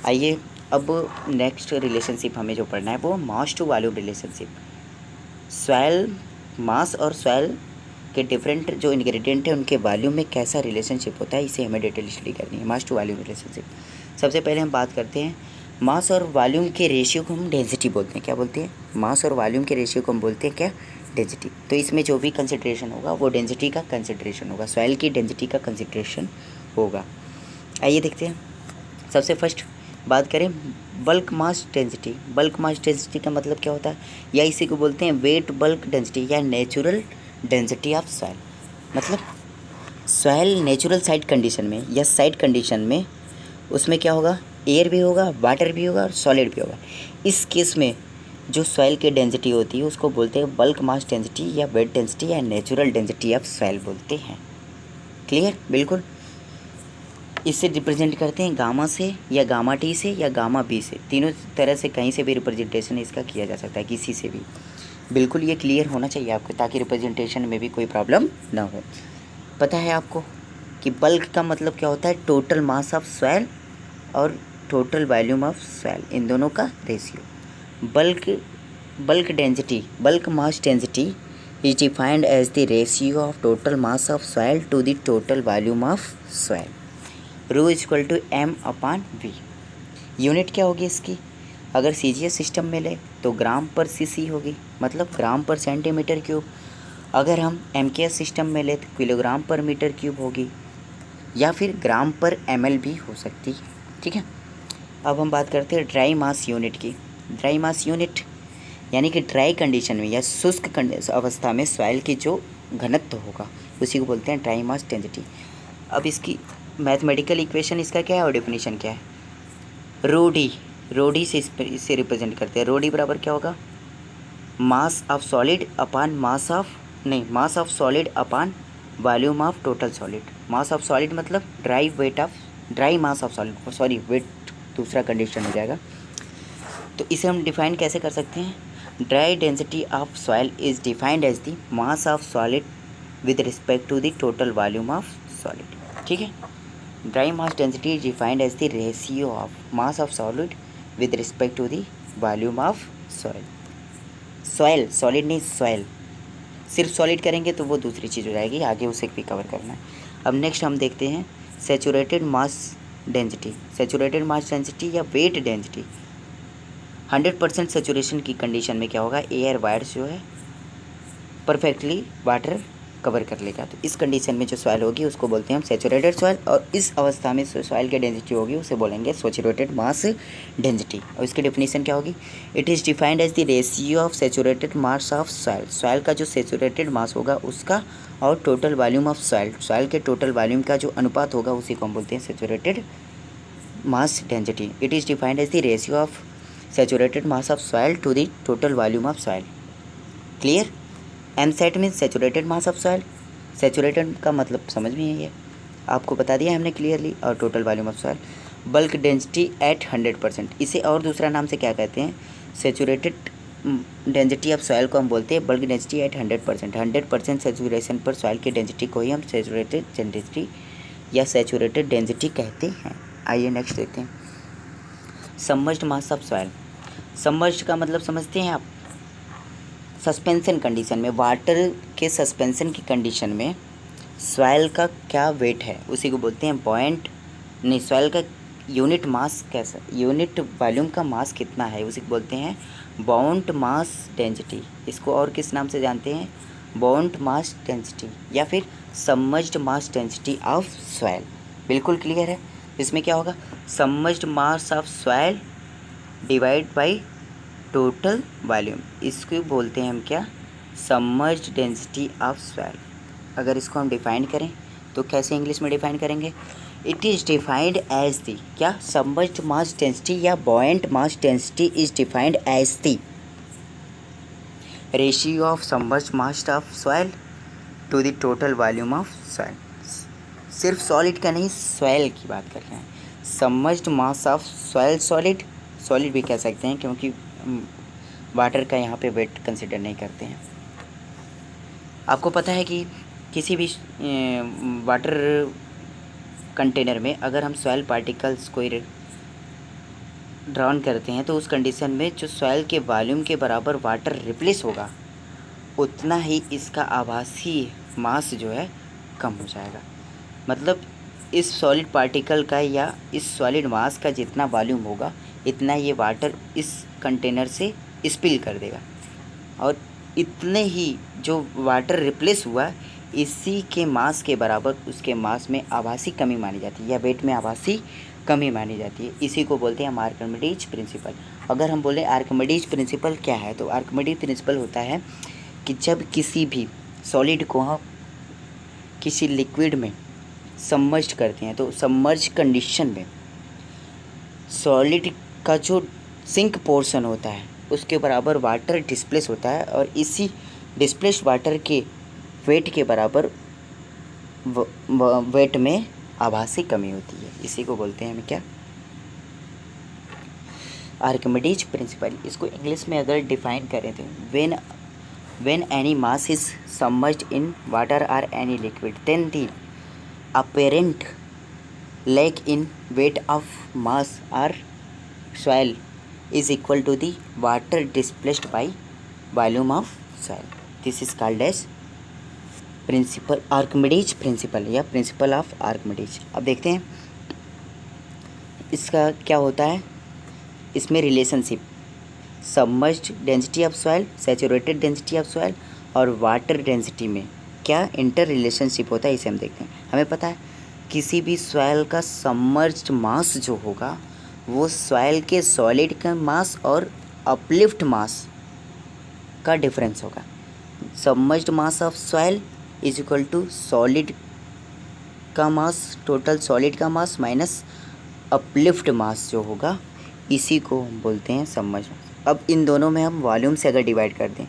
आइए अब नेक्स्ट रिलेशनशिप हमें जो पढ़ना है वो mass to volume relationship. Soil mass और सॉइल के डिफरेंट जो इंग्रेडिएंट है उनके वॉल्यूम में कैसा रिलेशनशिप होता है, इसे हमें डिटेल स्टडी करनी है, मास टू वॉल्यूम रिलेशनशिप। सबसे पहले हम बात करते हैं मास और वॉल्यूम के रेशियो को हम डेंसिटी बोलते हैं। क्या बोलते हैं? मास और वॉल्यूम के रेशियो को हम बोलते हैं क्या? डेंसिटी। तो इसमें जो भी कंसिडरेशन होगा वो डेंसिटी का कंसिडरेशन होगा, सॉइल की डेंसिटी का कंसिडरेशन होगा। आइए देखते हैं। सबसे फर्स्ट बात करें bulk mass density. Bulk mass density का मतलब क्या होता है, या इसी को बोलते हैं वेट बल्क डेंसिटी या नेचुरल डेंसिटी ऑफ सॉइल। मतलब सॉइल नेचुरल साइड कंडीशन में या साइड कंडीशन में उसमें क्या होगा, एयर भी होगा, वाटर भी होगा और सॉलिड भी होगा। इस केस में जो सॉइल की डेंसिटी होती है उसको बोलते हैं बल्क मास डेंसिटी या वेट डेंसिटी या नेचुरल डेंसिटी ऑफ सॉइल बोलते हैं। क्लियर? बिल्कुल। इससे रिप्रेजेंट करते हैं गामा से या गामा टी से या गामा बी से, तीनों तरह से कहीं से भी रिप्रेजेंटेशन इसका किया जा सकता है, किसी से भी। बिल्कुल ये क्लियर होना चाहिए आपको, ताकि रिप्रेजेंटेशन में भी कोई प्रॉब्लम ना हो। पता है आपको कि बल्क का मतलब क्या होता है, टोटल मास ऑफ सॉइल और टोटल वॉल्यूम ऑफ सॉइल, इन दोनों का ratio. Bulk density, bulk mass density is defined as the ratio of total mass of soil to the total volume of soil. Rho equal to M upon V. Unit क्या होगी इसकी, अगर CGS system में ले तो ग्राम पर CC होगी, मतलब ग्राम पर सेंटीमीटर क्यूब। अगर हम एमकेएस सिस्टम में ले तो किलोग्राम पर मीटर क्यूब होगी, या फिर ग्राम पर एमएल भी हो सकती है। ठीक है, अब हम बात करते हैं ड्राई मास यूनिट की। ड्राई मास यूनिट यानी कि ड्राई कंडीशन में या शुष्क अवस्था में सॉइल की जो घनत्व होगा उसी को बोलते हैं ड्राई मास डेंसिटी। अब इसकी मैथमेटिकल इक्वेशन इसका क्या है और डेफिनेशन क्या है, रो डी से इससे रिप्रेजेंट करते हैं। रो डी बराबर क्या होगा, mass of solid upon mass of solid upon volume of total solid. Mass of solid मतलब dry mass of solid, sorry weight दूसरा कंडीशन हो जाएगा। तो इसे हम डिफाइन कैसे कर सकते हैं, dry density of soil is defined as the mass of solid with respect to the total volume of solid. ठीक है, dry mass density is defined as the ratio of mass of solid with respect to the volume of soil. Soil, solid नहीं soil, सिर्फ solid करेंगे तो वो दूसरी चीज़ हो जाएगी, आगे उसे भी कवर करना है। अब नेक्स्ट हम देखते हैं saturated mass density. Saturated mass density या वेट डेंसिटी 100% सैचुरेशन की कंडीशन में क्या होगा, एयर वायर्स जो है परफेक्टली वाटर कवर कर लेगा। तो इस कंडीशन में जो सॉइल होगी उसको बोलते हैं हम सैचुरेटेड सॉइल, और इस अवस्था में सॉइल की डेंसिटी होगी उसे बोलेंगे सैचुरेटेड मास डेंसिटी। और इसकी डेफिनेशन क्या होगी, it is defined as the ratio of saturated mass of soil. Soil का जो सैचुरेटेड मास होगा उसका और total volume of soil, soil के टोटल वॉल्यूम का जो अनुपात होगा उसी को हम बोलते हैं saturated mass density. It is defined as the ratio of saturated mass of soil to the total volume of soil. Clear? M sat means saturated mass of soil. Saturated का मतलब समझ में है, ये आपको बता दिया हमने क्लियरली। और total volume of soil, bulk density at 100%, इसे और दूसरा नाम से क्या कहते हैं, सैचुरेटेड डेंसिटी ऑफ सॉइल को हम बोलते हैं बल्क डेंसिटी एट 100%। 100% सैचुरेशन पर सॉइल की डेंसिटी को ही हम सैचुरेटेड डेंसिटी या सैचुरेटेड डेंसिटी कहते हैं। आइए नेक्स्ट देखते हैं। Submerged mass of soil. Submerged का मतलब समझते हैं आप? सस्पेंशन कंडीशन में, वाटर के सस्पेंशन की कंडीशन में सॉइल का क्या वेट है उसी को बोलते हैं बॉयंट। नहीं, सॉइल का यूनिट मास कैसा, यूनिट वॉल्यूम का मास कितना है उसी को बोलते हैं बाउंड मास डेंसिटी। इसको और किस नाम से जानते हैं? बाउंड मास डेंसिटी या फिर submerged mass density of soil. बिल्कुल क्लियर है। इसमें क्या होगा? Submerged mass of soil divide by total volume, इसको बोलते हैं हम क्या? Submerged density of soil. अगर इसको हम डिफाइन करें तो कैसे इंग्लिश में डिफाइन करेंगे? It is defined as the, क्या? सबमर्ज्ड मास डेंसिटी या buoyant mass density is defined as the ratio of submerged mass of soil to the total volume of soil. सिर्फ सॉलिड का नहीं, सॉइल की बात कर रहे हैं। Submerged mass of soil, solid, solid भी कह सकते हैं क्योंकि वाटर का यहाँ पे वेट कंसिडर नहीं करते हैं। आपको पता है कि किसी भी वाटर कंटेनर में अगर हम सॉइल पार्टिकल्स को ड्रॉन करते हैं तो उस कंडीशन में जो सॉइल के वॉल्यूम के बराबर वाटर रिप्लेस होगा उतना ही इसका आभासी मास जो है कम हो जाएगा। मतलब इस सॉलिड पार्टिकल का या इस सॉलिड मास का जितना वॉल्यूम होगा इतना ये वाटर इस कंटेनर से स्पिल कर देगा, और इतने ही जो वाटर रिप्लेस हुआ इसी के मास के बराबर उसके मास में आभासी कमी मानी जाती है या वेट में आभासी कमी मानी जाती है। इसी को बोलते हैं हम आर्किमिडीज प्रिंसिपल। अगर हम बोलें आर्किमिडीज प्रिंसिपल क्या है, तो आर्किमिडीज प्रिंसिपल होता है कि जब किसी भी सॉलिड को हम किसी लिक्विड में सबमर्ज करते हैं तो सबमर्ज कंडीशन में सॉलिड का जो सिंक पोर्शन होता है उसके बराबर वाटर डिस्प्लेस होता है, और इसी डिस्प्लेस वाटर के वेट के बराबर वेट में आभासी कमी होती है। इसी को बोलते हैं हम क्या? Archimedes principal. इसको इंग्लिश में अगर डिफाइन करें तो when any mass is submerged in water or any liquid then the apparent lack in weight of mass or soil is equal to the water displaced by volume of soil. This is called as principle, Archimedes principle या principle of Archimedes. अब देखते हैं इसका क्या होता है। इसमें relationship submerged density of soil, saturated density of soil और वाटर डेंसिटी में क्या इंटर रिलेशनशिप होता है, इसे हम देखते हैं। हमें पता है किसी भी सॉइल का सबमर्ज्ड मास जो होगा वो सॉइल के सॉलिड का मास और अपलिफ्ट मास का डिफरेंस होगा। Submerged mass of soil is equal to solid का मास, टोटल सॉलिड का मास माइनस अपलिफ्ट मास जो होगा, इसी को हम बोलते हैं सबमर्ज्ड मास। अब इन दोनों में हम वॉल्यूम से अगर डिवाइड कर दें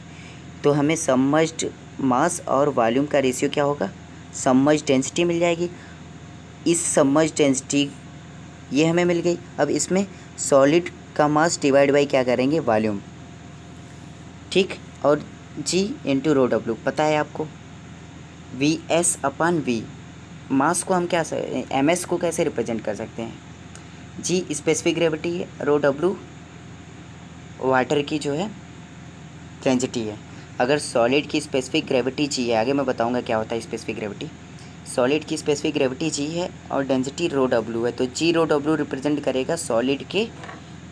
तो हमें सबमर्ज्ड मास और वॉल्यूम का रेशियो क्या होगा? सबमर्ज्ड डेंसिटी मिल जाएगी। इस सबमर्ज्ड डेंसिटी ये हमें मिल गई। अब इसमें सॉलिड का मास डिवाइड बाई क्या करेंगे? वॉल्यूम, ठीक। और जी इंटू रो डब्ल्यू पता है आपको, वी एस अपन वी। मास को हम क्या एम एस को कैसे रिप्रेजेंट कर सकते हैं? जी स्पेसिफिक ग्रेविटी है, रो डब्ल्यू वाटर की जो है डेंसिटी है। अगर सॉलिड की स्पेसिफिक ग्रेविटी जी है, आगे मैं बताऊंगा क्या होता है स्पेसिफिक ग्रेविटी। सॉलिड की स्पेसिफिक ग्रेविटी जी है और डेंसिटी रो डब्ल्यू है, तो जी रो डब्ल्यू रिप्रेजेंट करेगा सॉलिड के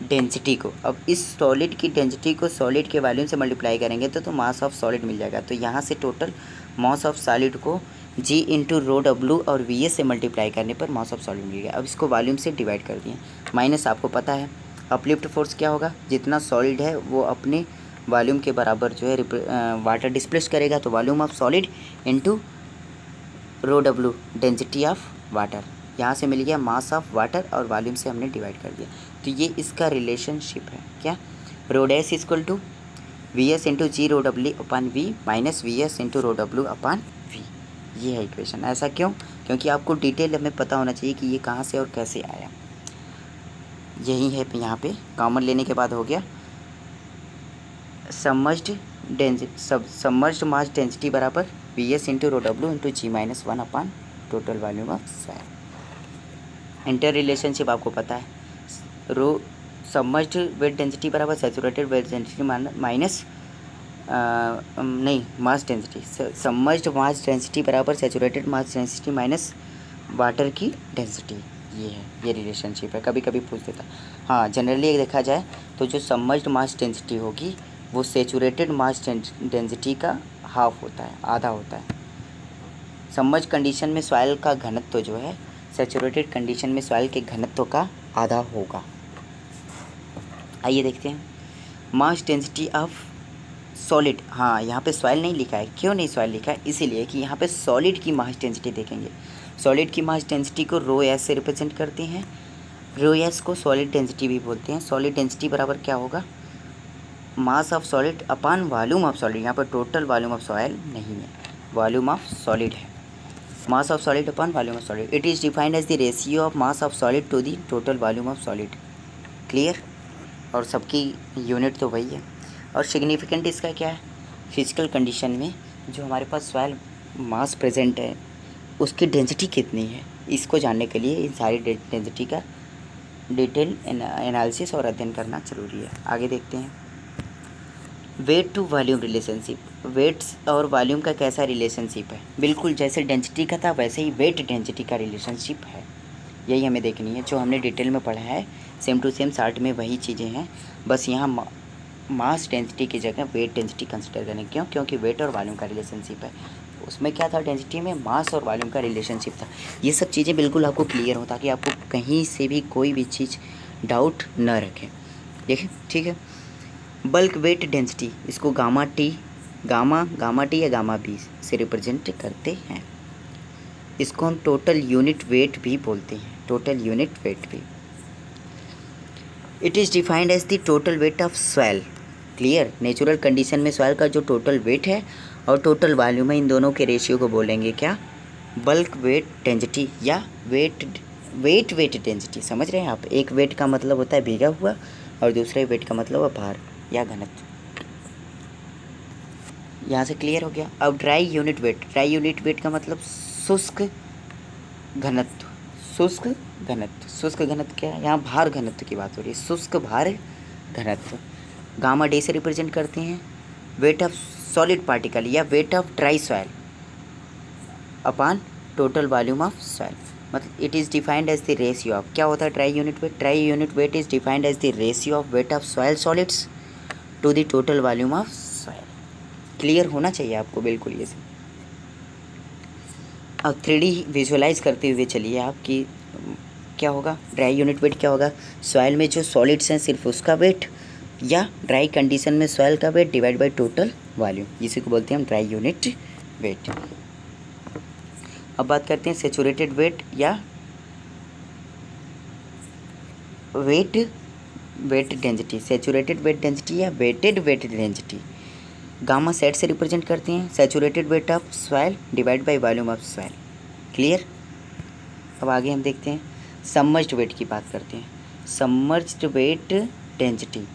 डेंसिटी को। अब इस सॉलिड की डेंसिटी को सॉलिड के वॉल्यूम से मल्टीप्लाई करेंगे तो मास ऑफ सॉलिड मिल जाएगा। तो यहाँ से टोटल मास ऑफ सॉलिड को जी इंटू रो डब्ल्यू और वी एस से मल्टीप्लाई करने पर मास ऑफ सॉलिड मिल गया। अब इसको वॉल्यूम से डिवाइड कर दिए, माइनस आपको पता है अपलिफ्ट फोर्स क्या होगा? जितना सॉलिड है वो अपने वॉल्यूम के बराबर जो है वाटर डिस्प्लेस करेगा, तो volume of solid into rho W density of water. यहाँ से मिल गया मास ऑफ वाटर और वॉल्यूम से हमने डिवाइड कर दिया। तो ये इसका रिलेशनशिप है क्या? Rho dash equal to V S into G rho W upon V minus V S into rho W upon V. ये है इक्वेशन। ऐसा क्यों? क्योंकि आपको डिटेल हमें पता होना चाहिए कि ये कहाँ से और कैसे आया। यही है यहाँ पे कॉमन लेने के बाद हो गया सबमर्ज्ड मास डेंसिटी बराबर V S into rho W into G minus one upon total volume of soil. Inter relationship आपको पता है, रो सबमर्ज्ड वेट डेंसिटी बराबर सैचुरेटेड वेट डेंसिटी माइनस नहीं mass density, submerged mass density बराबर saturated mass density minus water की density. ये है, ये रिलेशनशिप है, कभी कभी पूछ देता। हाँ, जनरली देखा जाए तो जो सबमर्ज्ड मास डेंसिटी होगी वो सैचुरेटेड मास डेंसिटी का हाफ होता है, आधा होता है। सबमर्ज कंडीशन में सॉइल का घनत्व जो है सैचुरेटेड कंडीशन में सॉइल के घनत्व का आधा होगा। आइए देखते हैं मास डेंसिटी ऑफ सॉलिड। हाँ, यहाँ पे सॉइल नहीं लिखा है, क्यों नहीं सॉइल लिखा है? इसीलिए कि यहाँ पे सॉलिड की मास डेंसिटी देखेंगे। सॉलिड की मास डेंसिटी को रो एस से रिप्रेजेंट करते हैं। रो एस को सॉलिड डेंसिटी भी बोलते हैं। सॉलिड डेंसिटी बराबर क्या होगा? Mass of solid upon volume of solid. यहाँ पर टोटल वॉल्यूम ऑफ सॉइल नहीं है, वॉल्यूम ऑफ सॉलिड है। Mass of solid upon volume of solid, it is defined as the ratio of mass of solid to the total volume of solid. Clear? और सबकी unit तो वही है। और significant इसका क्या है? फिजिकल कंडीशन में जो हमारे पास सॉइल मास प्रेजेंट है उसकी डेंसिटी कितनी है, इसको जानने के लिए इन सारी डेंसिटी का डिटेल एनालिसिस और अध्ययन करना ज़रूरी है। आगे देखते हैं weight to volume relationship. Weights और वॉल्यूम का कैसा रिलेशनशिप है? बिल्कुल जैसे डेंसिटी का था वैसे ही वेट डेंसिटी का रिलेशनशिप है। यही हमें देखनी है, जो हमने डिटेल में पढ़ा है सेम टू सेम चार्ट में वही चीज़ें हैं, बस यहाँ मास डेंसिटी की जगह वेट डेंसिटी कंसिडर करें। क्यों? क्योंकि वेट और वॉल्यूम का रिलेशनशिप है। उसमें क्या था? डेंसिटी में मास और वॉल्यूम का रिलेशनशिप था। ये सब चीज़ें बिल्कुल आपको क्लियर हो ताकि आपको कहीं से भी कोई भी चीज़ डाउट न रखे। देखिए, ठीक है। बल्क वेट डेंसिटी, इसको गामा टी या गामा बी से रिप्रेजेंट करते हैं। इसको हम टोटल यूनिट वेट भी बोलते हैं, टोटल यूनिट वेट भी। It is defined as the total weight of soil. Clear? Natural condition में सॉइल का जो टोटल वेट है और टोटल वॉल्यूम है, इन दोनों के रेशियो को बोलेंगे क्या? बल्क वेट डेंसिटी या वेट डेंसिटी। समझ रहे हैं आप? एक वेट का मतलब होता है भीगा हुआ और दूसरे वेट का मतलब है भार या घनत्व। यहाँ से क्लियर हो गया। अब ड्राई यूनिट वेट का मतलब शुष्क घनत्व। शुष्क घनत्व क्या है? यहाँ भार घनत्व की बात हो रही है, शुष्क भार घनत्व। गामा डे से रिप्रेजेंट करते हैं वेट ऑफ सॉलिड पार्टिकल या weight of dry soil upon total volume of soil. मतलब it is defined as the ratio of, क्या होता है dry unit weight? Dry unit weight is defined as the ratio of weight of soil solids to the total volume of soil. Clear होना चाहिए आपको बिल्कुल ये सब। अब 3D विजुअलाइज करते हुए चलिए आप कि क्या होगा? ड्राई यूनिट वेट क्या होगा? सॉइल में जो सॉलिड्स हैं सिर्फ उसका वेट, या ड्राई कंडीशन में सॉइल का weight divide by total volume, इसी को बोलते हैं हम ड्राई यूनिट वेट। अब बात करते हैं सेचुरेटेड वेट या weight density. Saturated weight density या weighted weight density gamma sat से रिप्रेजेंट करते हैं saturated weight of soil divide by volume of soil. Clear? अब आगे हम देखते हैं सबमर्ज्ड वेट की बात करते हैं। सबमर्ज्ड वेट डेंसिटी,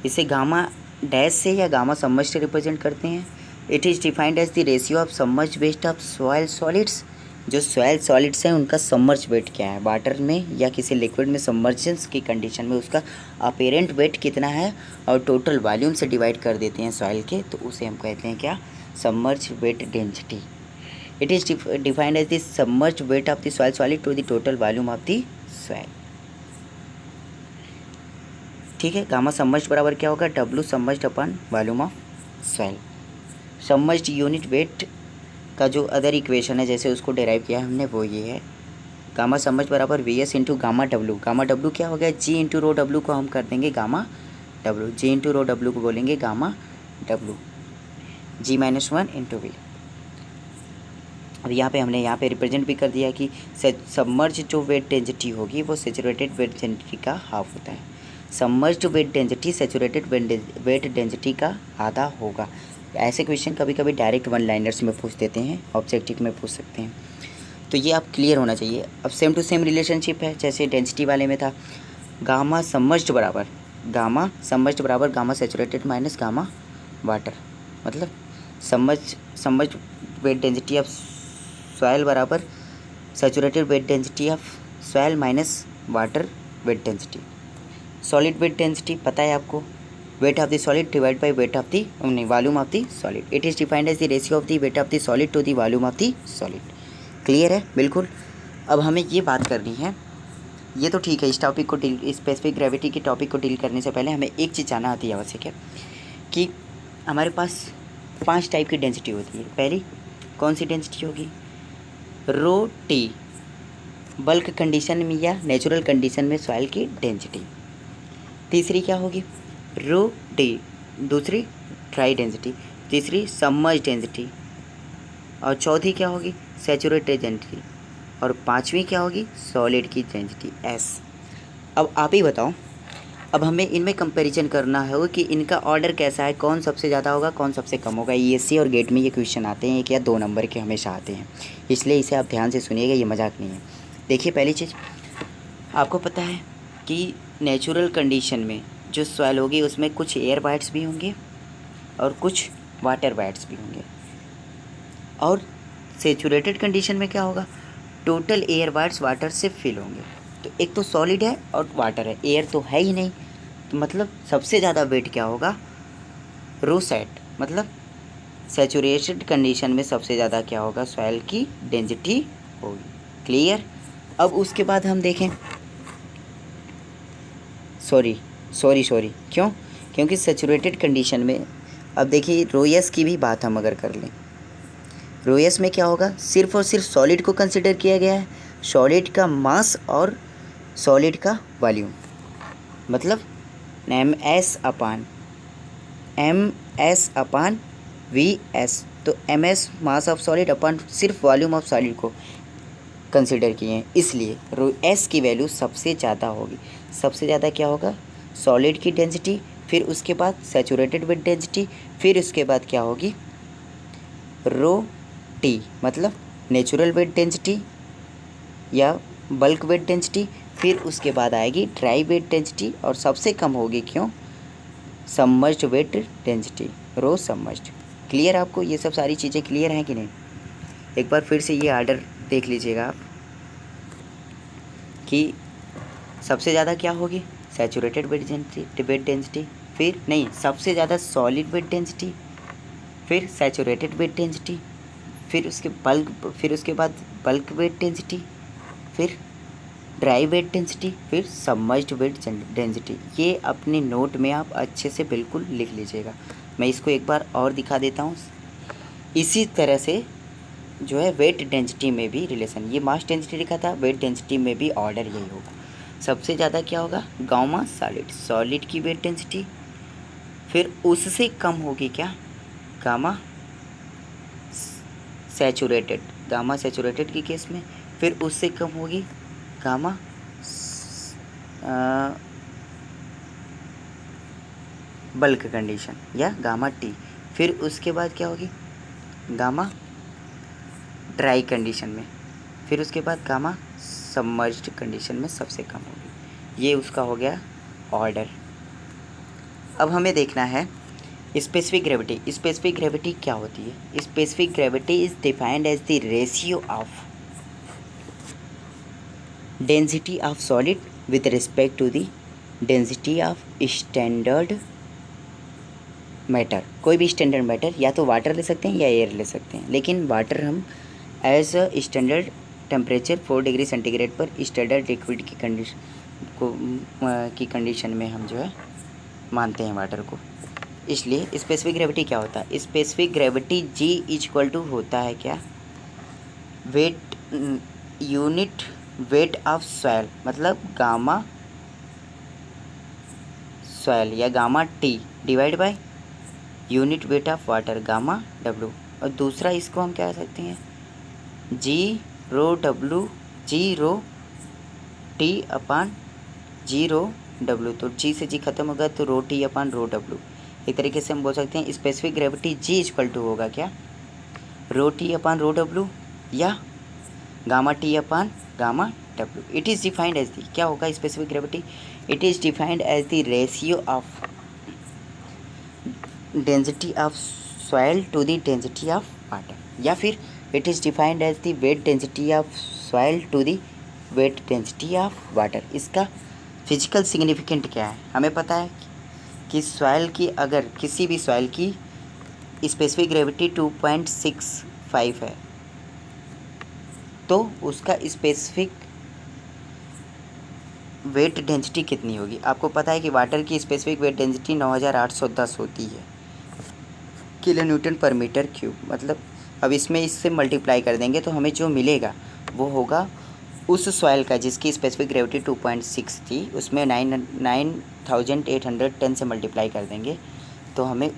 इसे गामा डैश से या गामा सबमर्ज से रिप्रेजेंट करते हैं। It is defined as the ratio of submerge weight of soil solids. जो सॉइल सॉलिड्स हैं उनका सबमर्ज वेट क्या है, वाटर में या किसी लिक्विड में सबमर्जेंस की कंडीशन में उसका अपेरेंट वेट कितना है और टोटल वॉल्यूम से डिवाइड कर देते हैं सॉइल के, तो उसे हम कहते हैं क्या? Submerge weight density. It is defined as the submerge weight of the soil solid to the total volume of the soil. ठीक है। गामा सबमर्ज्ड बराबर क्या होगा? W submerged upon volume of soil. Submerged unit weight का जो other equation है जैसे उसको डेराइव किया हमने वो ये है, गामा सबमर्ज्ड बराबर VS into gamma W। Gamma W क्या हो गया? G इंटू रो W को हम कर देंगे gamma W, G into rho W को बोलेंगे gamma W, G-1 into V। अब यहाँ पे हमने यहाँ पे रिप्रेजेंट भी कर दिया कि सबमर्ज जो वेट डेंसिटी होगी वो सैचुरेटेड वेट डेंसिटी का हाफ होता है। Submerged weight density saturated weight density का आधा होगा। ऐसे क्वेश्चन कभी कभी डायरेक्ट वन लाइनर्स में पूछ देते हैं, ऑब्जेक्टिव में पूछ सकते हैं, तो ये आप क्लियर होना चाहिए। अब सेम टू सेम रिलेशनशिप है जैसे डेंसिटी वाले में था। गामा सबमर्ज्ड बराबर gamma saturated minus gamma water, मतलब submerged weight density of soil बराबर saturated weight density of soil minus water weight density. Solid weight density पता है आपको, weight of the solid divide by weight of the नहीं volume of the solid. It is defined as the ratio of the weight of the solid to the volume of the solid. Clear है बिल्कुल। अब हमें ये बात करनी है, ये तो ठीक है, इस टॉपिक को डील, स्पेसिफिक ग्रेविटी के टॉपिक को डील करने से पहले हमें एक चीज़ जानना आती है आवश्यक है कि हमारे पास 5 टाइप की डेंसिटी होती है। पहली कौन सी डेंसिटी होगी? रो टी, बल्क कंडीशन में या नेचुरल कंडीशन में सॉइल की डेंसिटी। तीसरी क्या होगी? Rho D. दूसरी ड्राई डेंसिटी। तीसरी सबमर्ज डेंसिटी। और चौथी क्या होगी? Saturated density. और पांचवी क्या होगी? सॉलिड की डेंसिटी एस। अब आप ही बताओ, अब हमें इनमें कंपैरिजन करना है कि इनका ऑर्डर कैसा है, कौन सबसे ज़्यादा होगा, कौन सबसे कम होगा। ईएससी और गेट में ये क्वेश्चन आते हैं, 1 या 2 नंबर के हमेशा आते हैं, इसलिए इसे आप ध्यान से सुनिएगा, ये मजाक नहीं है। देखिए पहली चीज़, आपको पता है कि नेचुरल कंडीशन में जो सॉइल होगी उसमें कुछ एयर बाइट्स भी होंगे और कुछ वाटर बाइट्स भी होंगे। और सेचुरेटेड कंडीशन में क्या होगा? टोटल एयर बाइट्स वाटर से फिल होंगे। तो एक तो सॉलिड है और वाटर है, एयर तो है ही नहीं, तो मतलब सबसे ज़्यादा वेट क्या होगा? रोसेट, मतलब सैचुरेटेड कंडीशन में सबसे ज़्यादा क्या होगा? सॉइल की डेंसिटी होगी। क्लियर। अब उसके बाद हम देखें, सॉरी क्यों? क्योंकि सैचुरेटेड कंडीशन में, अब देखिए रोएस की भी बात हम अगर कर लें, रोएस में क्या होगा? सिर्फ और सिर्फ सॉलिड को कंसिडर किया गया है, सॉलिड का मास और सॉलिड का वॉल्यूम, मतलब M S upon V S. तो M S mass of solid upon सिर्फ वॉल्यूम ऑफ सॉलिड को कंसिडर किए हैं, इसलिए रो एस की वैल्यू सबसे ज़्यादा होगी। सबसे ज़्यादा क्या होगा? सॉलिड की डेंसिटी, फिर उसके बाद सैचुरेटेड विद डेंसिटी, फिर उसके बाद क्या होगी? रो टी, मतलब नेचुरल वेट डेंसिटी या बल्क वेट डेंसिटी, फिर उसके बाद आएगी ड्राई वेट डेंसिटी, और सबसे कम होगी क्यों? सबमर्ज्ड वेट डेंसिटी, रो सबमर्ज्ड। क्लियर आपको? ये सब सारी चीज़ें क्लियर हैं कि नहीं? एक बार फिर से ये ऑर्डर देख लीजिएगा आप कि सबसे ज़्यादा क्या होगी? सैचुरेटेड वेट डेंसिटी, फिर नहीं, सबसे ज़्यादा सॉलिड वेट डेंसिटी, फिर सैचुरेटेड वेट डेंसिटी, फिर उसके बाद बल्क वेट डेंसिटी, फिर ड्राई वेट डेंसिटी, फिर सबमर्ज्ड वेट डेंसिटी। ये अपने नोट में आप अच्छे से बिल्कुल लिख लीजिएगा। मैं इसको एक बार और दिखा देता हूँ। इसी तरह से जो है वेट डेंसिटी में भी रिलेशन, ये मास डेंसिटी लिखा था, वेट डेंसिटी में भी ऑर्डर यही होगा। सबसे ज़्यादा क्या होगा? गामा सॉलिड की वेट डेंसिटी, फिर उससे कम होगी क्या? गामा सैचुरेटेड के केस में, फिर उससे कम होगी गामा बल्क कंडीशन या गामा टी, फिर उसके बाद क्या होगी? गामा ड्राई कंडीशन में, फिर उसके बाद गामा सबमर्ज्ड कंडीशन में सबसे कम होगी। ये उसका हो गया ऑर्डर। अब हमें देखना है स्पेसिफिक ग्रेविटी। स्पेसिफिक ग्रेविटी क्या होती है? Specific gravity is defined as the ratio of density of solid with respect to the density of standard matter. कोई भी स्टैंडर्ड मैटर, या तो वाटर ले सकते हैं या एयर ले सकते हैं, लेकिन वाटर हम as a standard temperature 4 degree centigrade पर स्टैंडर्ड लिक्विड की कंडीशन में हम जो है मानते हैं वाटर को। इसलिए स्पेसिफिक ग्रेविटी क्या होता है? Specific gravity G equal to होता है क्या? Weight, unit weight of soil, मतलब गामा सॉइल या gamma T divide by unit weight of water gamma W. और दूसरा इसको हम क्या कह सकते हैं? G rho T upon G rho W. तो जी से जी खत्म होगा तो रो टी अपान रो डब्लू। एक तरीके से हम बोल सकते हैं specific gravity G equal to होगा क्या? Rho T upon rho W या gamma T upon gamma W. It is defined as the, क्या होगा specific gravity? It is defined as the ratio of density of soil to the density of water, या फिर it is defined as the weight density of soil to the weight density of water. इसका physical significant क्या है? हमें पता है कि soil की, अगर किसी भी सॉइल की स्पेसिफिक ग्रेविटी 2.65 है तो उसका स्पेसिफिक वेट डेंसिटी कितनी होगी? आपको पता है कि वाटर की स्पेसिफिक वेट डेंसिटी 9810 होती है किलो न्यूटन पर मीटर क्यूब। मतलब अब इसमें इससे मल्टीप्लाई कर देंगे तो हमें जो मिलेगा वो होगा उस सॉइल का जिसकी स्पेसिफिक ग्रेविटी 2.6 थी, उसमें 9810 से मल्टीप्लाई कर देंगे तो हमें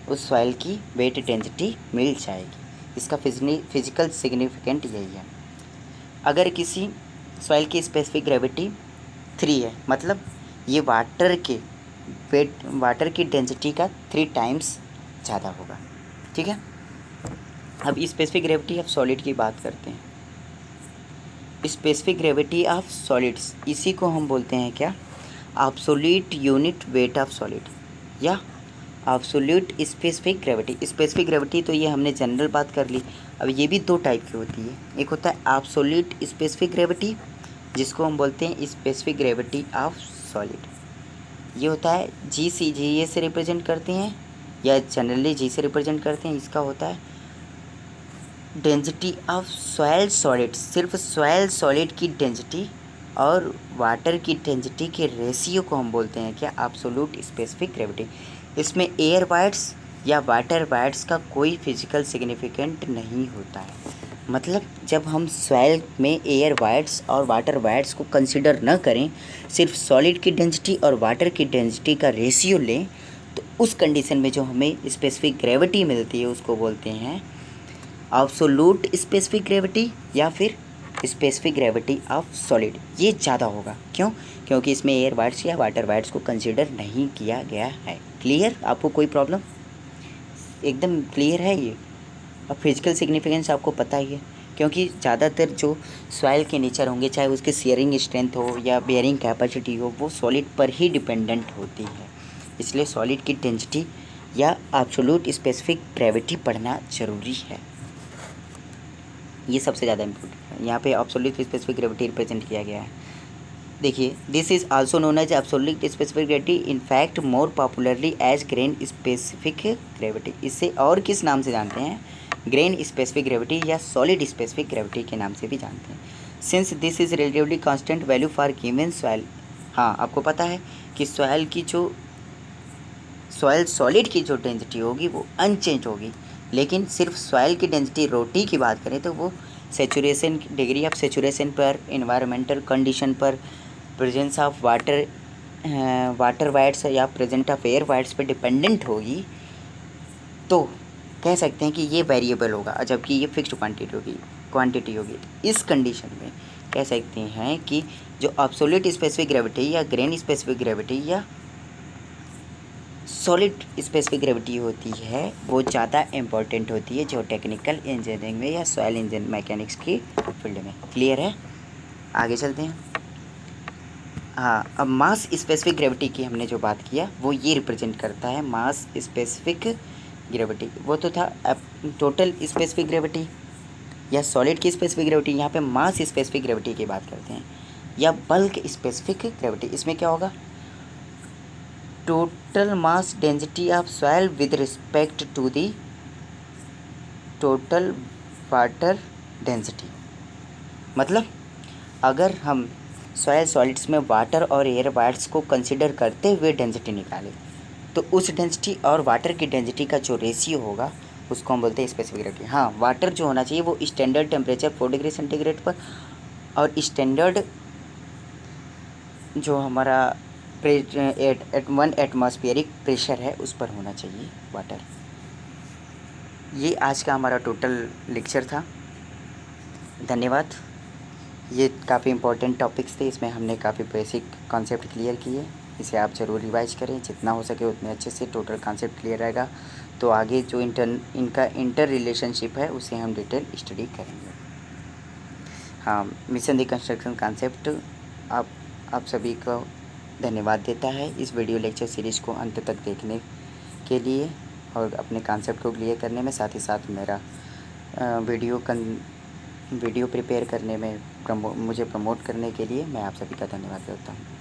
उस सॉइल की वेट डेंसिटी मिल जाएगी। इसका फिजिकल सिग्निफिकेंट यही है। अगर किसी सॉइल की स्पेसिफिक ग्रेविटी 3 है, मतलब ये वाटर की डेंसिटी का 3 टाइम्स ज़्यादा होगा। ठीक है, अब स्पेसिफिक ग्रेविटी ऑफ सॉलिड की बात करते हैं। स्पेसिफिक ग्रेविटी ऑफ सॉलिड्स, इसी को हम बोलते हैं क्या? Absolute unit weight of solid या absolute specific gravity. Specific gravity तो ये हमने जनरल बात कर ली। अब ये भी दो टाइप की होती है, एक होता है एब्सोल्यूट स्पेसिफिक ग्रेविटी जिसको हम बोलते हैं स्पेसिफिक ग्रेविटी ऑफ सॉलिड। ये होता है जी ए से रिप्रेजेंट करते हैं या जनरली जी से रिप्रेजेंट करते हैं। इसका होता है डेंसिटी ऑफ सॉइल सॉलिड, सिर्फ सॉइल सॉलिड की डेंसिटी और वाटर की डेंसिटी के रेशियो को हम बोलते हैं क्या? Absolute specific gravity. इसमें एयर वाइट्स या वाटर वाइट्स का कोई फिजिकल सिग्निफिकेंट नहीं होता है। मतलब जब हम सॉइल में एयर वाइट्स और वाटर वाइट्स को कंसिडर न करें, सिर्फ सॉलिड की डेंसिटी और वाटर की डेंसिटी का रेशियो लें, तो उस कंडीशन में जो हमें स्पेसिफिक ग्रेविटी मिलती है उसको बोलते हैं एब्सोल्यूट स्पेसिफिक ग्रेविटी या फिर स्पेसिफिक ग्रेविटी ऑफ सॉलिड। ये ज़्यादा होगा, क्यों? क्योंकि इसमें एयर वाइट्स या वाटर वाइट्स को कंसिडर नहीं किया गया है। क्लियर? आपको कोई प्रॉब्लम? एकदम क्लियर है ये। अब फिजिकल सिग्निफिकेंस आपको पता ही है, क्योंकि ज़्यादातर जो सॉइल के नेचर होंगे, चाहे उसके शेयरिंग स्ट्रेंथ हो या बेयरिंग कैपेसिटी हो, वो सॉलिड पर ही डिपेंडेंट होती है। इसलिए सॉलिड की डेंसिटी या एब्सोल्यूट स्पेसिफिक ग्रेविटी पढ़ना ज़रूरी है। ये सबसे ज़्यादा इम्पोर्टेंट है। यहाँ पे एब्सोल्यूट स्पेसिफिक ग्रेविटी रिप्रेजेंट किया गया है। देखिए, this is also known as absolute specific gravity, in fact more popularly as grain specific gravity. इसे और किस नाम से जानते हैं? ग्रेन स्पेसिफिक ग्रेविटी या सॉलिड स्पेसिफिक ग्रेविटी के नाम से भी जानते हैं। Since this is relatively constant value for given soil. हाँ, आपको पता है कि सॉइल सॉलिड की जो डेंसिटी होगी वो अनचेंज होगी, लेकिन सिर्फ सॉइल की डेंसिटी रोटी की बात करें तो वो सेचुरेशन, डिग्री ऑफ सेचुरेशन पर, इन्वायरमेंटल कंडीशन पर, प्रेजेंस ऑफ वाटर वाइट्स या प्रेजेंट ऑफ एयर वाइट्स पर डिपेंडेंट होगी। तो कह सकते हैं कि ये वेरिएबल होगा, जबकि ये फिक्स्ड क्वांटिटी होगी। इस कंडीशन में कह सकते हैं कि जो एब्सोल्यूट स्पेसिफिक ग्रेविटी या ग्रेन स्पेसिफिक ग्रेविटी या सॉलिड स्पेसिफिक ग्रेविटी होती है वो ज़्यादा इम्पोर्टेंट होती है जो टेक्निकल इंजीनियरिंग में या सॉइल इंजन मैकेनिक्स की फील्ड में। क्लियर है? आगे चलते हैं। हाँ, अब मास स्पेसिफिक ग्रेविटी की हमने जो बात किया वो ये रिप्रेजेंट करता है मास स्पेसिफिक ग्रेविटी। वो तो था टोटल स्पेसिफिक ग्रेविटी या सॉलिड की स्पेसिफिक ग्रेविटी। यहाँ पे मास स्पेसिफिक ग्रेविटी की बात करते हैं या बल्क स्पेसिफिक ग्रेविटी। इसमें क्या होगा? Total mass density of soil with respect to the total water density. मतलब अगर हम सॉइल सॉलिड्स में वाटर और एयर वाइट्स को कंसिडर करते हुए डेंसिटी निकालें तो उस डेंसिटी और वाटर की डेंसिटी का जो रेशियो होगा उसको हम बोलते हैं स्पेसिफिक ग्रेविटी। हाँ, वाटर जो होना चाहिए वो स्टैंडर्ड टेम्परेचर 4 डिग्री सेंटीग्रेड पर और स्टैंडर्ड जो हमारा 1 एटमॉस्फेरिक प्रेशर है उस पर होना चाहिए वाटर। ये आज का हमारा टोटल लेक्चर था। धन्यवाद। ये काफ़ी इम्पोर्टेंट टॉपिक्स थे, इसमें हमने काफ़ी बेसिक कॉन्सेप्ट क्लियर किए। इसे आप ज़रूर रिवाइज करें, जितना हो सके उतने अच्छे से टोटल कॉन्सेप्ट क्लियर रहेगा तो आगे जो इनका इंटर रिलेशनशिप है उसे हम डिटेल स्टडी करेंगे। हाँ, मिशन रिकंस्ट्रक्शन कॉन्सेप्ट आप सभी को धन्यवाद देता है इस वीडियो लेक्चर सीरीज़ को अंत तक देखने के लिए और अपने कॉन्सेप्ट को क्लियर करने में। साथ ही साथ मेरा वीडियो वीडियो प्रिपेयर करने में मुझे प्रमोट करने के लिए मैं आप सभी का धन्यवाद करता हूँ।